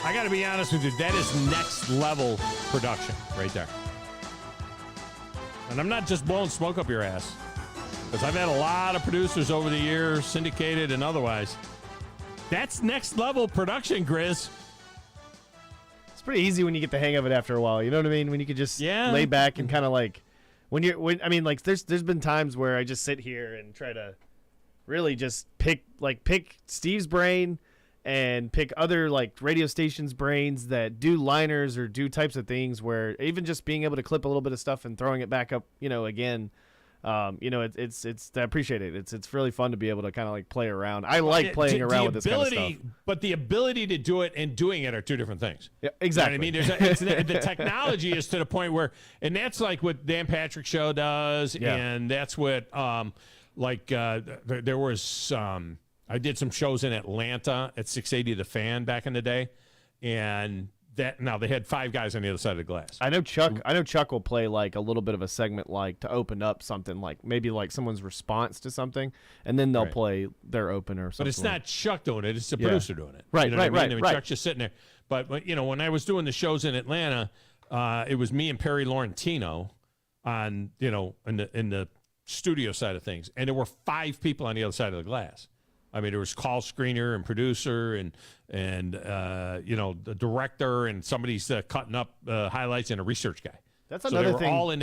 I got to be honest with you, that is next level production right there. And I'm not just blowing smoke up your ass, because I've had a lot of producers over the years, syndicated and otherwise. That's next level production, Grizz. It's pretty easy when you get the hang of it after a while. You know what I mean? When you could just lay back and kind of like, there's been times where I just sit here and try to really just pick Steve's brain and pick other like radio stations' brains that do liners or do types of things where even just being able to clip a little bit of stuff and throwing it back up, again, it's I appreciate it. It's really fun to be able to kind of like play around. I like playing around with this kind of stuff. But the ability to do it and doing it are two different things. Yeah, exactly. You know what I mean, the technology is to the point where, and that's like what Dan Patrick Show does, and that's what there was. I did some shows in Atlanta at 680 The Fan back in the day, and now they had 5 guys on the other side of the glass. I know Chuck will play like a little bit of a segment like to open up something, like maybe like someone's response to something, and then they'll play their opener or something. But it's not Chuck doing it; it's the producer doing it. Right, you know right. Chuck's just sitting there. But when I was doing the shows in Atlanta, it was me and Perry Laurentino on in the studio side of things, and there were 5 people on the other side of the glass. I mean, there was call screener and producer and the director and somebody's cutting up highlights and a research guy. That's another thing. So they were all in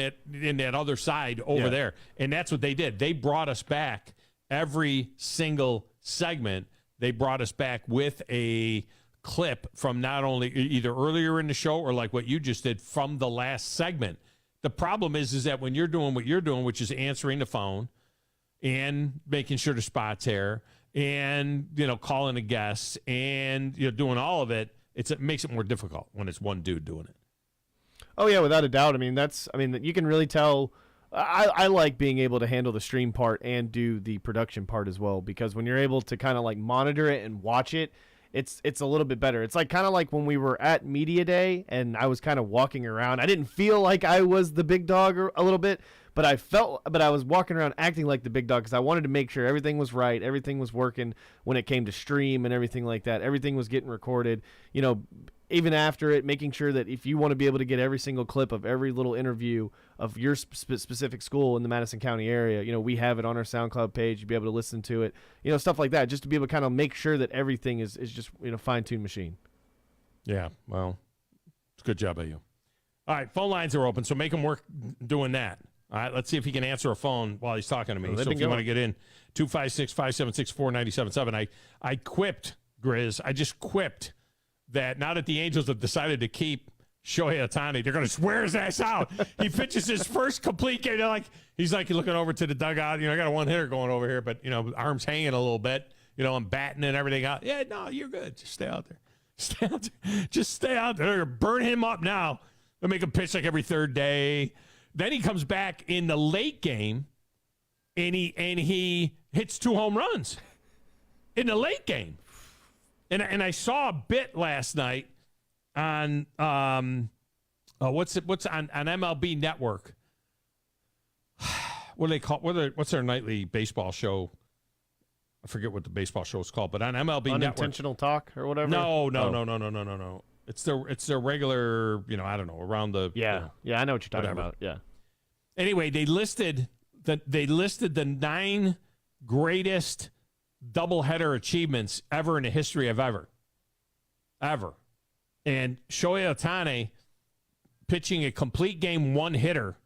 that other side over there, and that's what they did. They brought us back every single segment. They brought us back with a clip from not only either earlier in the show or like what you just did from the last segment. The problem is that when you're doing what you're doing, which is answering the phone and making sure the spot's there, and calling a guest and doing all of it, it makes it more difficult when it's one dude doing it. Oh yeah, without a doubt. You can really tell. I like being able to handle the stream part and do the production part as well, because when you're able to kind of like monitor it and watch it, it's a little bit better. It's like kind of like when we were at Media Day and I was kind of walking around. I didn't feel like I was the big dog a little bit, but I was walking around acting like the big dog because I wanted to make sure everything was right, everything was working when it came to stream and everything like that. Everything was getting recorded, even after it, making sure that if you want to be able to get every single clip of every little interview of your specific school in the Madison County area, we have it on our SoundCloud page. You'll be able to listen to it, stuff like that, just to be able to kind of make sure that everything is just, fine-tuned machine. Yeah, well, it's a good job by you. All right, phone lines are open, so make him work doing that. All right, let's see if he can answer a phone while he's talking to me. So if you want to get in, 256-576-4977. I quipped, Grizz. I just quipped that now that the Angels have decided to keep Shohei Ohtani, they're going to swear his ass out. He pitches his first complete game. He's looking over to the dugout. I got a one-hitter going over here, but, arms hanging a little bit. I'm batting and everything out. Yeah, no, you're good. Just stay out there. Stay out there. Just stay out there. Burn him up now. They'll make him pitch like every third day. Then he comes back in the late game, and he hits 2 home runs in the late game. And I saw a bit last night on what's on MLB Network. What do they call? What's their nightly baseball show? I forget what the baseball show is called, but on MLB Network. Unintentional Talk or whatever. No. It's their regular. I don't know, around the. Yeah, I know what you're talking about. Yeah. Anyway, they listed the 9 greatest doubleheader achievements ever in the history of ever. And Shohei Ohtani pitching a complete game one-hitter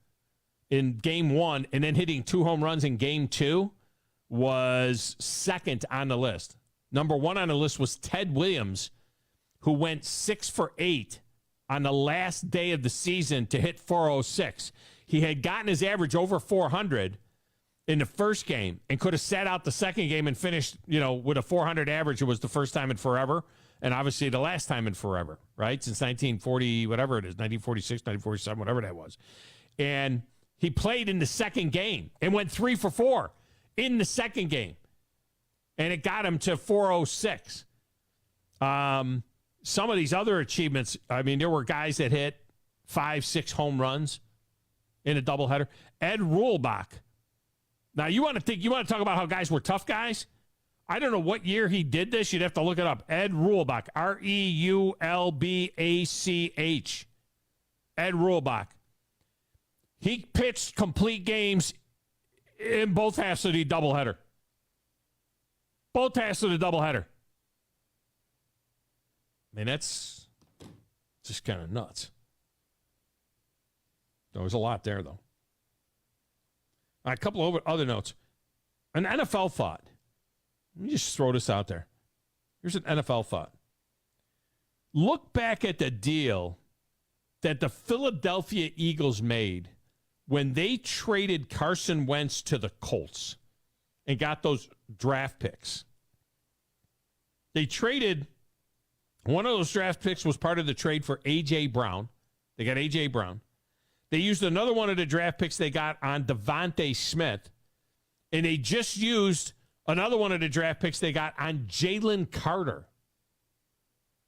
in game 1 and then hitting 2 home runs in game 2 was second on the list. Number 1 on the list was Ted Williams, who went 6 for 8 on the last day of the season to hit 406. He had gotten his average over 400 in the first game and could have sat out the second game and finished, with a 400 average. It was the first time in forever, and obviously the last time in forever, right? Since 1940, whatever it is, 1946, 1947, whatever that was. And he played in the second game and went 3 for 4 in the second game, and it got him to 406. Some of these other achievements, there were guys that hit 5-6 home runs in a doubleheader. Ed Ruhlbach. Now, you want to talk about how guys were tough guys? I don't know what year he did this. You'd have to look it up. Ed Ruhlbach, Reulbach. Ed Ruhlbach. He pitched complete games in both halves of the doubleheader. Both halves of the doubleheader. That's just kind of nuts. There was a lot there, though. All right, a couple of other notes. An NFL thought. Let me just throw this out there. Here's an NFL thought. Look back at the deal that the Philadelphia Eagles made when they traded Carson Wentz to the Colts and got those draft picks. They traded, one of those draft picks was part of the trade for A.J. Brown. They got A.J. Brown. They used another one of the draft picks they got on Devontae Smith, and they just used another one of the draft picks they got on Jalen Carter.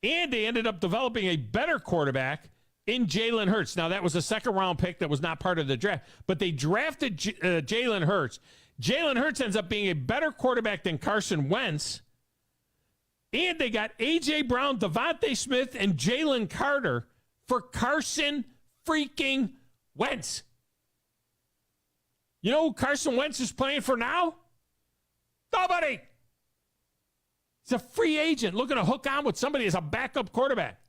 And they ended up developing a better quarterback in Jalen Hurts. Now, that was a second-round pick that was not part of the draft, but they drafted Jalen Hurts. Jalen Hurts ends up being a better quarterback than Carson Wentz, and they got A.J. Brown, Devontae Smith, and Jalen Carter for Carson freaking Wentz. You know who Carson Wentz is playing for now? Nobody. He's a free agent looking to hook on with somebody as a backup quarterback.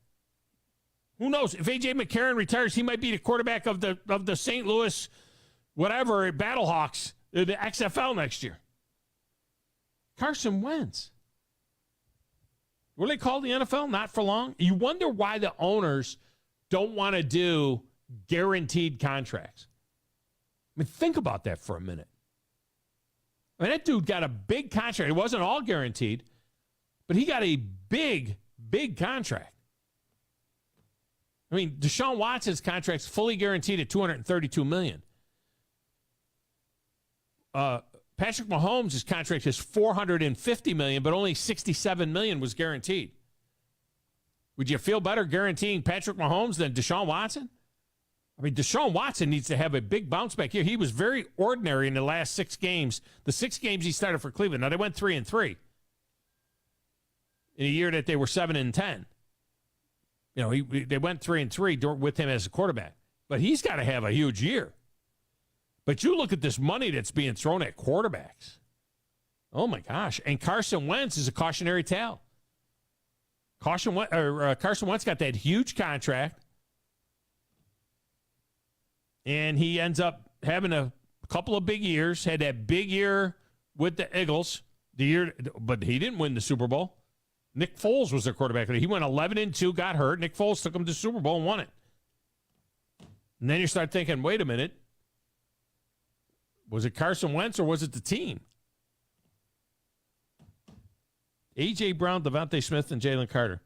Who knows? If A.J. McCarron retires, he might be the quarterback of the St. Louis, whatever, Battlehawks, the XFL next year. Carson Wentz. What do they call the NFL? Not for long? You wonder why the owners don't want to do guaranteed contracts. Think about that for a minute. That dude got a big contract. It wasn't all guaranteed, but he got a big, big contract. Deshaun Watson's contract's fully guaranteed at $232 million. Patrick Mahomes' contract is $450 million, but only $67 million was guaranteed. Would you feel better guaranteeing Patrick Mahomes than Deshaun Watson? I mean, Deshaun Watson needs to have a big bounce back here. He was very ordinary in the last 6 games. The 6 games he started for Cleveland. Now, they went 3-3 in a year that they were 7-10. You know, they went 3-3 with him as a quarterback. But he's got to have a huge year. But you look at this money that's being thrown at quarterbacks. Oh, my gosh. And Carson Wentz is a cautionary tale. Carson Wentz got that huge contract. And he ends up having a couple of big years. Had that big year with the Eagles. But he didn't win the Super Bowl. Nick Foles was their quarterback. He went 11-2, got hurt. Nick Foles took him to the Super Bowl and won it. And then you start thinking, wait a minute. Was it Carson Wentz or was it the team? A.J. Brown, Devontae Smith, and Jalen Carter.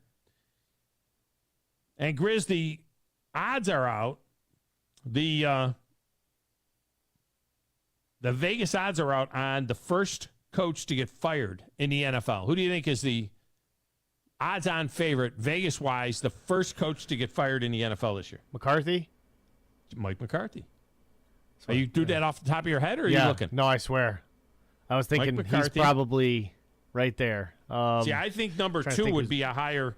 And Grizz, the odds are out. The Vegas odds are out on the first coach to get fired in the NFL. Who do you think is the odds-on favorite, Vegas-wise, the first coach to get fired in the NFL this year? McCarthy? Mike McCarthy. Are you do that off the top of your head, or are you looking? No, I swear. I was thinking he's probably right there. See, I think number 2 would be a higher,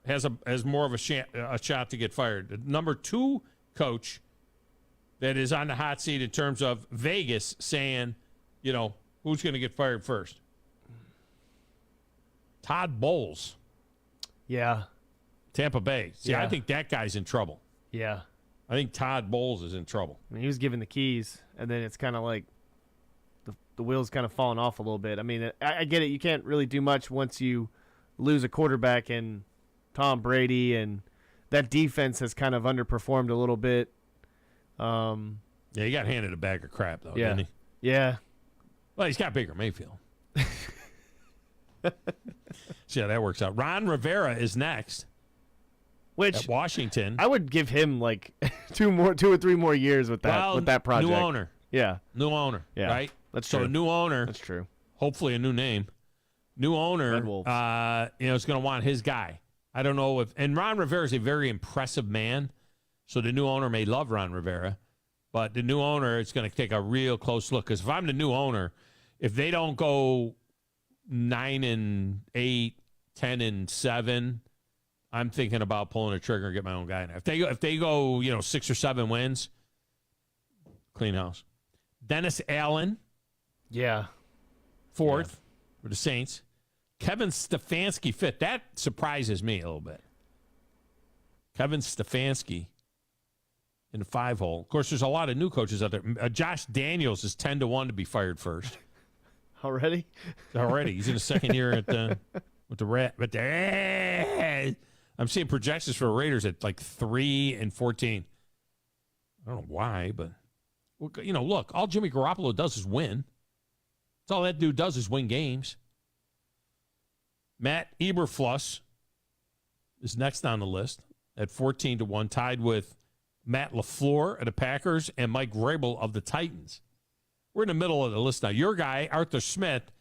has more of a shot to get fired. The number 2 coach that is on the hot seat in terms of Vegas saying, you know, who's going to get fired first? Todd Bowles. Yeah. Tampa Bay. See, Yeah. I think that guy's in trouble. Yeah. I think Todd Bowles is in trouble. I mean, he was given the keys, and then it's kind of like the wheels kind of falling off a little bit. I mean, I get it. You can't really do much once you lose a quarterback in Tom Brady, and that defense has kind of underperformed a little bit. Yeah, he got handed a bag of crap, though, Yeah. didn't he? Yeah. Well, he's got Baker Mayfield. See how that works out. Ron Rivera is next. Which at Washington. I would give him like 2 or 3 more years with that project. New owner. Yeah. New owner. Yeah. Right? That's so true. a new owner. That's true. Hopefully a new name. New owner, Red Wolves. is going to want his guy. I don't know if, and Ron Rivera is a very impressive man, so the new owner may love Ron Rivera, but the new owner is going to take a real close look, because if I'm the new owner, if they don't go 9-8, 10-7, I'm thinking about pulling the trigger and get my own guy in there. If they go 6 or 7 wins, clean house. Dennis Allen, yeah, 4th for the Saints. Kevin Stefanski 5th. That surprises me a little bit. Kevin Stefanski in the 5-hole. Of course, there's a lot of new coaches out there. Josh Daniels is 10-1 to be fired first. Already? He's in his second year with the Rat. But I'm seeing projections for the Raiders at like 3-14. I don't know why, but look, all Jimmy Garoppolo does is win. That's all that dude does is win games. Matt Eberflus is next on the list at 14-1, tied with Matt LaFleur of the Packers and Mike Vrabel of the Titans. We're in the middle of the list now. Your guy, Arthur Smith,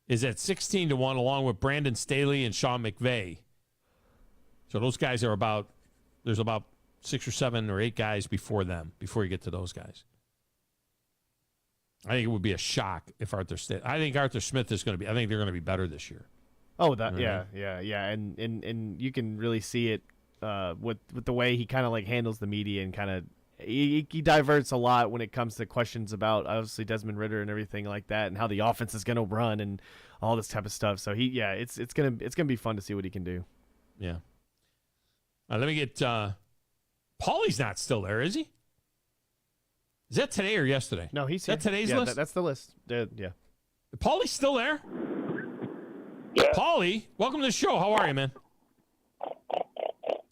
is at 16-1, along with Brandon Staley and Sean McVay. So those guys are there's about 6 or 7 or 8 guys before them, before you get to those guys. I think it would be a shock if I think Arthur Smith is going to be, I think they're going to be better this year. Oh, yeah. And you can really see it with the way he kind of like handles the media, and kind of he diverts a lot when it comes to questions about obviously Desmond Ridder and everything like that, and how the offense is going to run and all this type of stuff. So it's gonna be fun to see what he can do. Yeah. Let me get Paulie's not still there, is he? Is that today or yesterday? No, he's is that here. today's list? That's the list. Yeah. Paulie's still there? Yeah. Paulie, welcome to the show. How are you, man?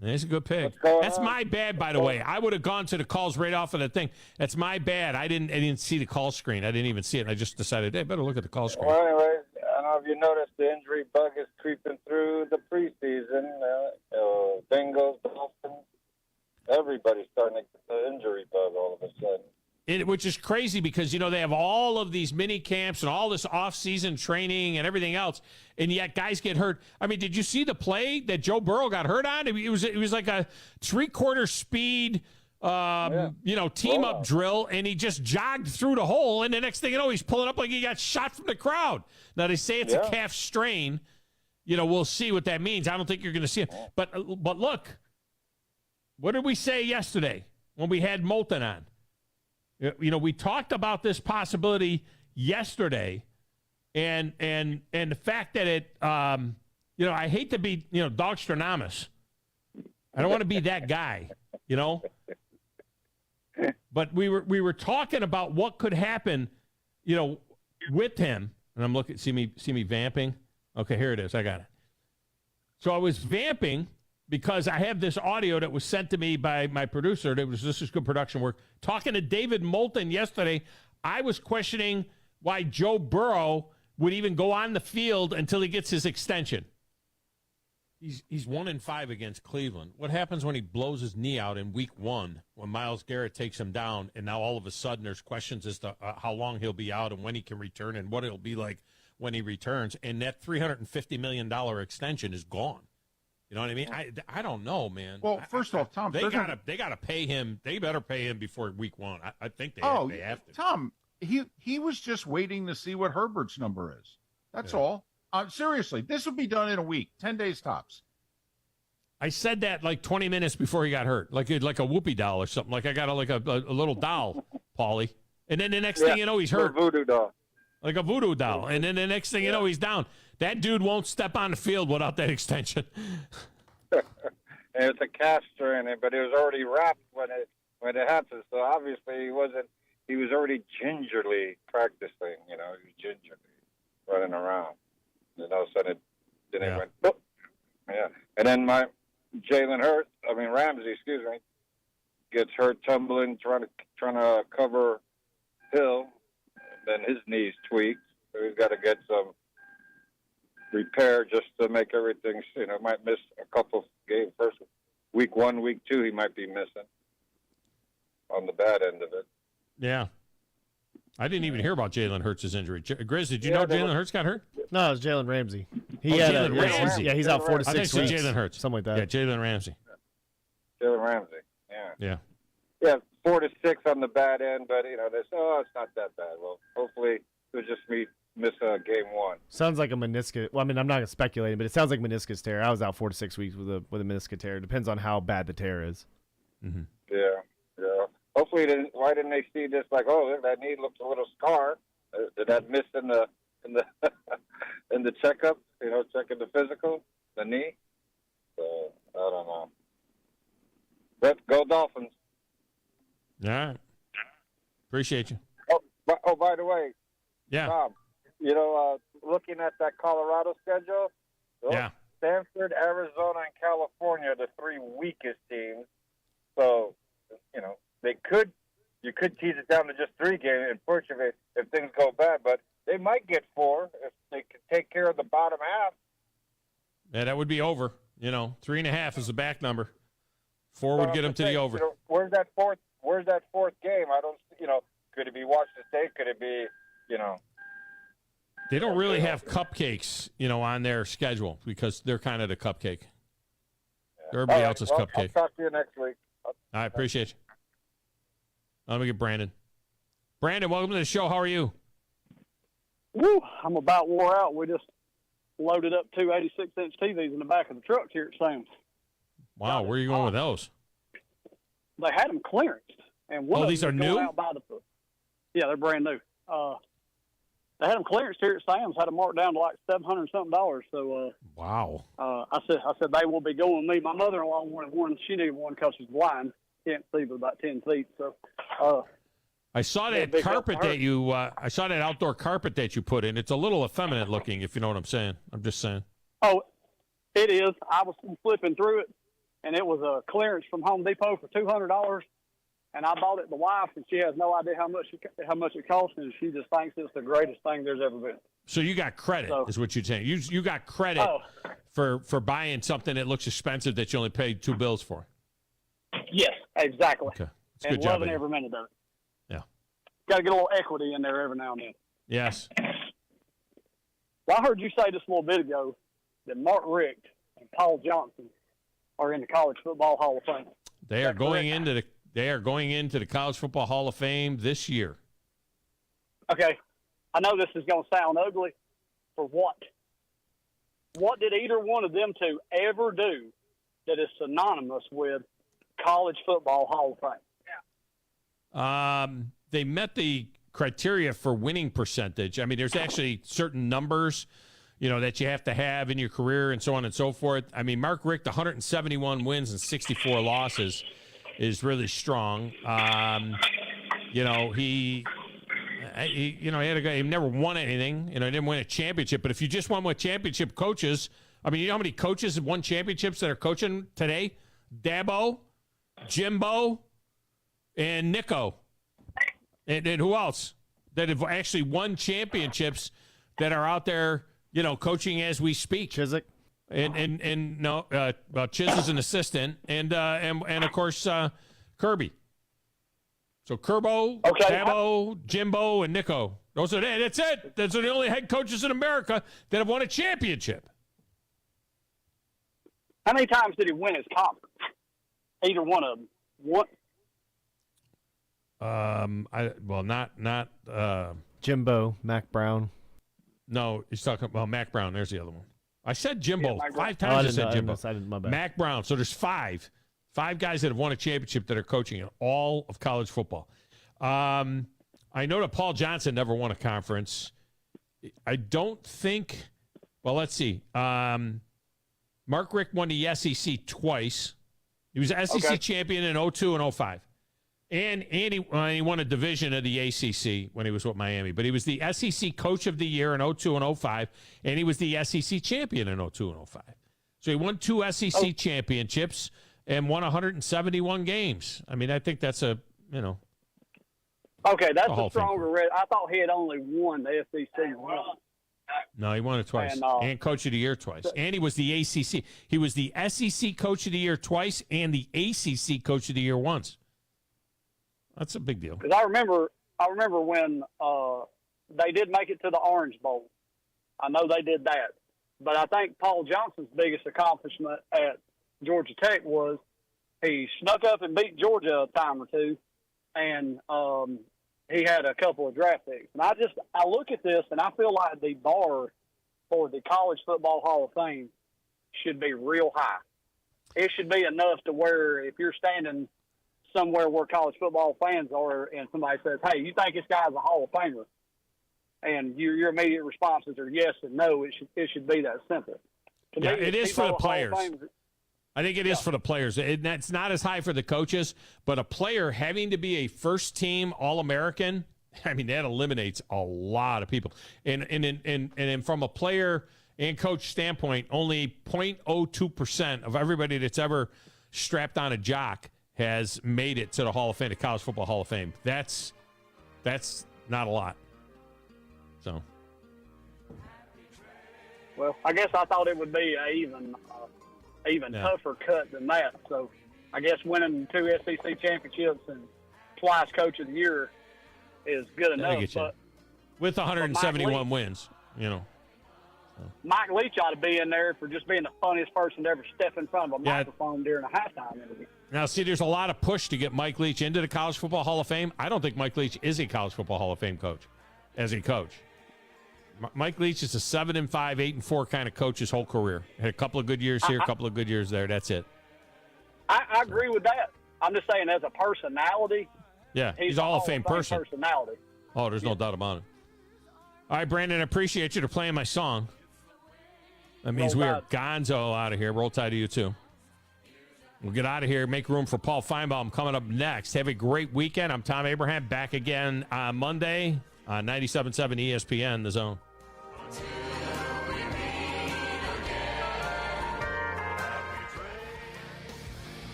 That's a good pick. That's my bad, by the way. I would have gone to the calls right off of the thing. That's my bad. I didn't see the call screen. I didn't even see it. I just decided, hey, better look at the call screen. Well, anyway, I don't know if you noticed the injury bug is creeping through the preseason. Bengals, Dolphins, everybody's starting to get the injury bug all of a sudden. Which is crazy because, they have all of these mini camps and all this off-season training and everything else, and yet guys get hurt. I mean, did you see the play that Joe Burrow got hurt on? It was like a 3/4 speed team up drill, and he just jogged through the hole, and the next thing you know, he's pulling up like he got shot from the crowd. Now, they say it's a calf strain. We'll see what that means. I don't think you're going to see it. But look, what did we say yesterday when we had Moulton on? We talked about this possibility yesterday, and the fact that it, I hate to be, Dogstradamus. I don't want to be that guy, But we were talking about what could happen, with him. And I'm looking. See me vamping. Okay, here it is. I got it. So I was vamping because I have this audio that was sent to me by my producer. This is good production work. Talking to David Moulton yesterday, I was questioning why Joe Burrow would even go on the field until he gets his extension. He's 1-5 against Cleveland. What happens when he blows his knee out in week 1 when Myles Garrett takes him down, and now all of a sudden there's questions as to how long he'll be out and when he can return and what it'll be like when he returns, and that $350 million extension is gone. You know what I mean? I don't know, man. Well, first off, Tom, they gotta pay him. They better pay him before week 1. I think they have to. Tom, he was just waiting to see what Herbert's number is. That's all. Seriously, this will be done in a week, 10 days tops. I said that like 20 minutes before he got hurt, like a whoopee doll or something. Like I got a little doll, Paulie. And then the next thing you know, he's hurt. A voodoo doll. Like a voodoo doll. And then the next thing you know, he's down. That dude won't step on the field without that extension. And it's a calf strain, but it was already wrapped when it happened. So obviously he was already gingerly practicing, he was gingerly running around. And all of a sudden it went, boop. Yeah. And then Ramsey, gets hurt tumbling, trying to cover Hill. Then his knee's tweaked. So he's got to get some repair just to make everything, might miss a couple games. First, week 1, week 2, he might be missing on the bad end of it. Yeah. I didn't even hear about Jalen Hurts' injury. Grizz, did you know Jalen Hurts got hurt? No, it was Jalen Ramsey. He's out 4 to 6 weeks. Jalen Hurts. Something like that. Yeah, Jalen Ramsey. Jalen Ramsey, Yeah. Yeah, 4 to 6 on the bad end, but, they say, it's not that bad. Well, hopefully he'll just miss game 1. Sounds like a meniscus. Well, I'm not speculating, but it sounds like meniscus tear. I was out 4 to 6 weeks with a meniscus tear. It depends on how bad the tear is. Mm-hmm. Yeah. Hopefully, why didn't they see this? Like, that knee looks a little scar. Did that miss in the in the checkup? Checking the physical, the knee. So I don't know. But go Dolphins! All right. Appreciate you. By the way, yeah. Tom, looking at that Colorado schedule, Stanford, Arizona, and California are the 3 weakest teams. So, you could tease it down to just 3 games, unfortunately, if things go bad, but they might get 4 if they could take care of the bottom half. Yeah, that would be over. 3.5 is the back number. 4 would get them to the over. Where's that fourth game? I don't, could it be Washington State? Could it be, They don't really have cupcakes, on their schedule because they're kind of the cupcake. Everybody else's cupcake. I'll talk to you next week. I appreciate you. Let me get Brandon. Brandon, welcome to the show. How are you? Woo, I'm about wore out. We just loaded up 2 86-inch TVs in the back of the truck here at Sam's. Wow, where are you going with those? They had them clearanced. And these are new? Yeah, they're brand new. They had them clearanced here at Sam's. Had them marked down to like $700-something. So wow. I said they will be going with me. My mother-in-law wanted one. She needed one because she's blind. Can't see but about 10 feet. So I saw that carpet that you. I saw that outdoor carpet that you put in. It's a little effeminate looking, if you know what I'm saying. I'm just saying. Oh, it is. I was flipping through it, and it was a clearance from Home Depot for $200. And I bought it to the wife, and she has no idea how much it cost, and she just thinks it's the greatest thing there's ever been. So you got credit, is what you're saying. You got credit for buying something that looks expensive that you only paid $2 for. Yes, exactly. Okay, it's and loving every minute of it. Yeah, got to get a little equity in there every now and then. Yes. Well, I heard you say just a little bit ago that Mark Richt and Paul Johnson are in the College Football Hall of Fame. They are going into They are going into the College Football Hall of Fame this year. Okay. I know this is going to sound ugly. For what? What did either one of them two ever do that is synonymous with College Football Hall of Fame? They met the criteria for winning percentage. I mean, there's actually certain numbers, that you have to have in your career and so on and so forth. I mean, Mark Richt, 171 wins and 64 losses is really strong. He had a guy, he never won anything, he didn't win a championship. But if you just won with championship coaches, I mean, you know how many coaches have won championships that are coaching today? Dabo, Jimbo, and Nico. And who else that have actually won championships that are out there, coaching as we speak? Chiswick. Chiz is an assistant, and of course Kirby. So Kerbo, Dabo, Jimbo, and Nico. That's it. Those are the only head coaches in America that have won a championship. How many times did he win his conference? Either one of them. What? Not Jimbo, Mac Brown. No, he's talking about Mac Brown. There's the other one. I said Jimbo 5 times. I said Jimbo. My bad. Mac Brown. So there's 5 guys that have won a championship that are coaching in all of college football. I know that Paul Johnson never won a conference. I don't think. Well, let's see. Mark Richt won the SEC twice. He was SEC champion in 02 and 05. And he won a division of the ACC when he was with Miami. But he was the SEC Coach of the Year in 02 and 05, and he was the SEC champion in 02 and 05. So he won 2 SEC championships and won 171 games. I mean, I think that's Okay, that's a stronger red. I thought he had only won the SEC once. No, he won it twice. And Coach of the Year twice. And he was the ACC. He was the SEC Coach of the Year twice and the ACC Coach of the Year once. That's a big deal. Because I remember when they did make it to the Orange Bowl. I know they did that. But I think Paul Johnson's biggest accomplishment at Georgia Tech was he snuck up and beat Georgia a time or two, and he had a couple of draft picks. And I look at this, and I feel like the bar for the College Football Hall of Fame should be real high. It should be enough to where if you're standing somewhere where college football fans are and somebody says, hey, you think this guy's a Hall of Famer? And your immediate responses are yes and no. It should be that simple. It is for the players. I think it is for the players. It's not as high for the coaches, but a player having to be a first-team All-American, I mean, that eliminates a lot of people. And from a player and coach standpoint, only 0.02% of everybody that's ever strapped on a jock has made it to the Hall of Fame, the College Football Hall of Fame. That's not a lot. So, well, I guess I thought it would be a even tougher cut than that. So, I guess winning 2 SEC championships and twice Coach of the Year is good enough. But with 171 wins, Mike Leach ought to be in there for just being the funniest person to ever step in front of a microphone during a halftime interview. Now, see, there's a lot of push to get Mike Leach into the College Football Hall of Fame. I don't think Mike Leach is a College Football Hall of Fame coach as a coach. Mike Leach is a 7-5, 8-4 kind of coach his whole career. Had a couple of good years here, a couple of good years there. That's it. I agree with that. I'm just saying as a personality. Yeah, he's a Hall of Fame person. Personality. Oh, there's no doubt about it. All right, Brandon, I appreciate you for playing my song. That means we are gonzo out of here. Roll Tide to you, too. We'll get out of here. Make room for Paul Feinbaum coming up next. Have a great weekend. I'm Thom Abraham, back again on Monday on 97.7 ESPN, The Zone.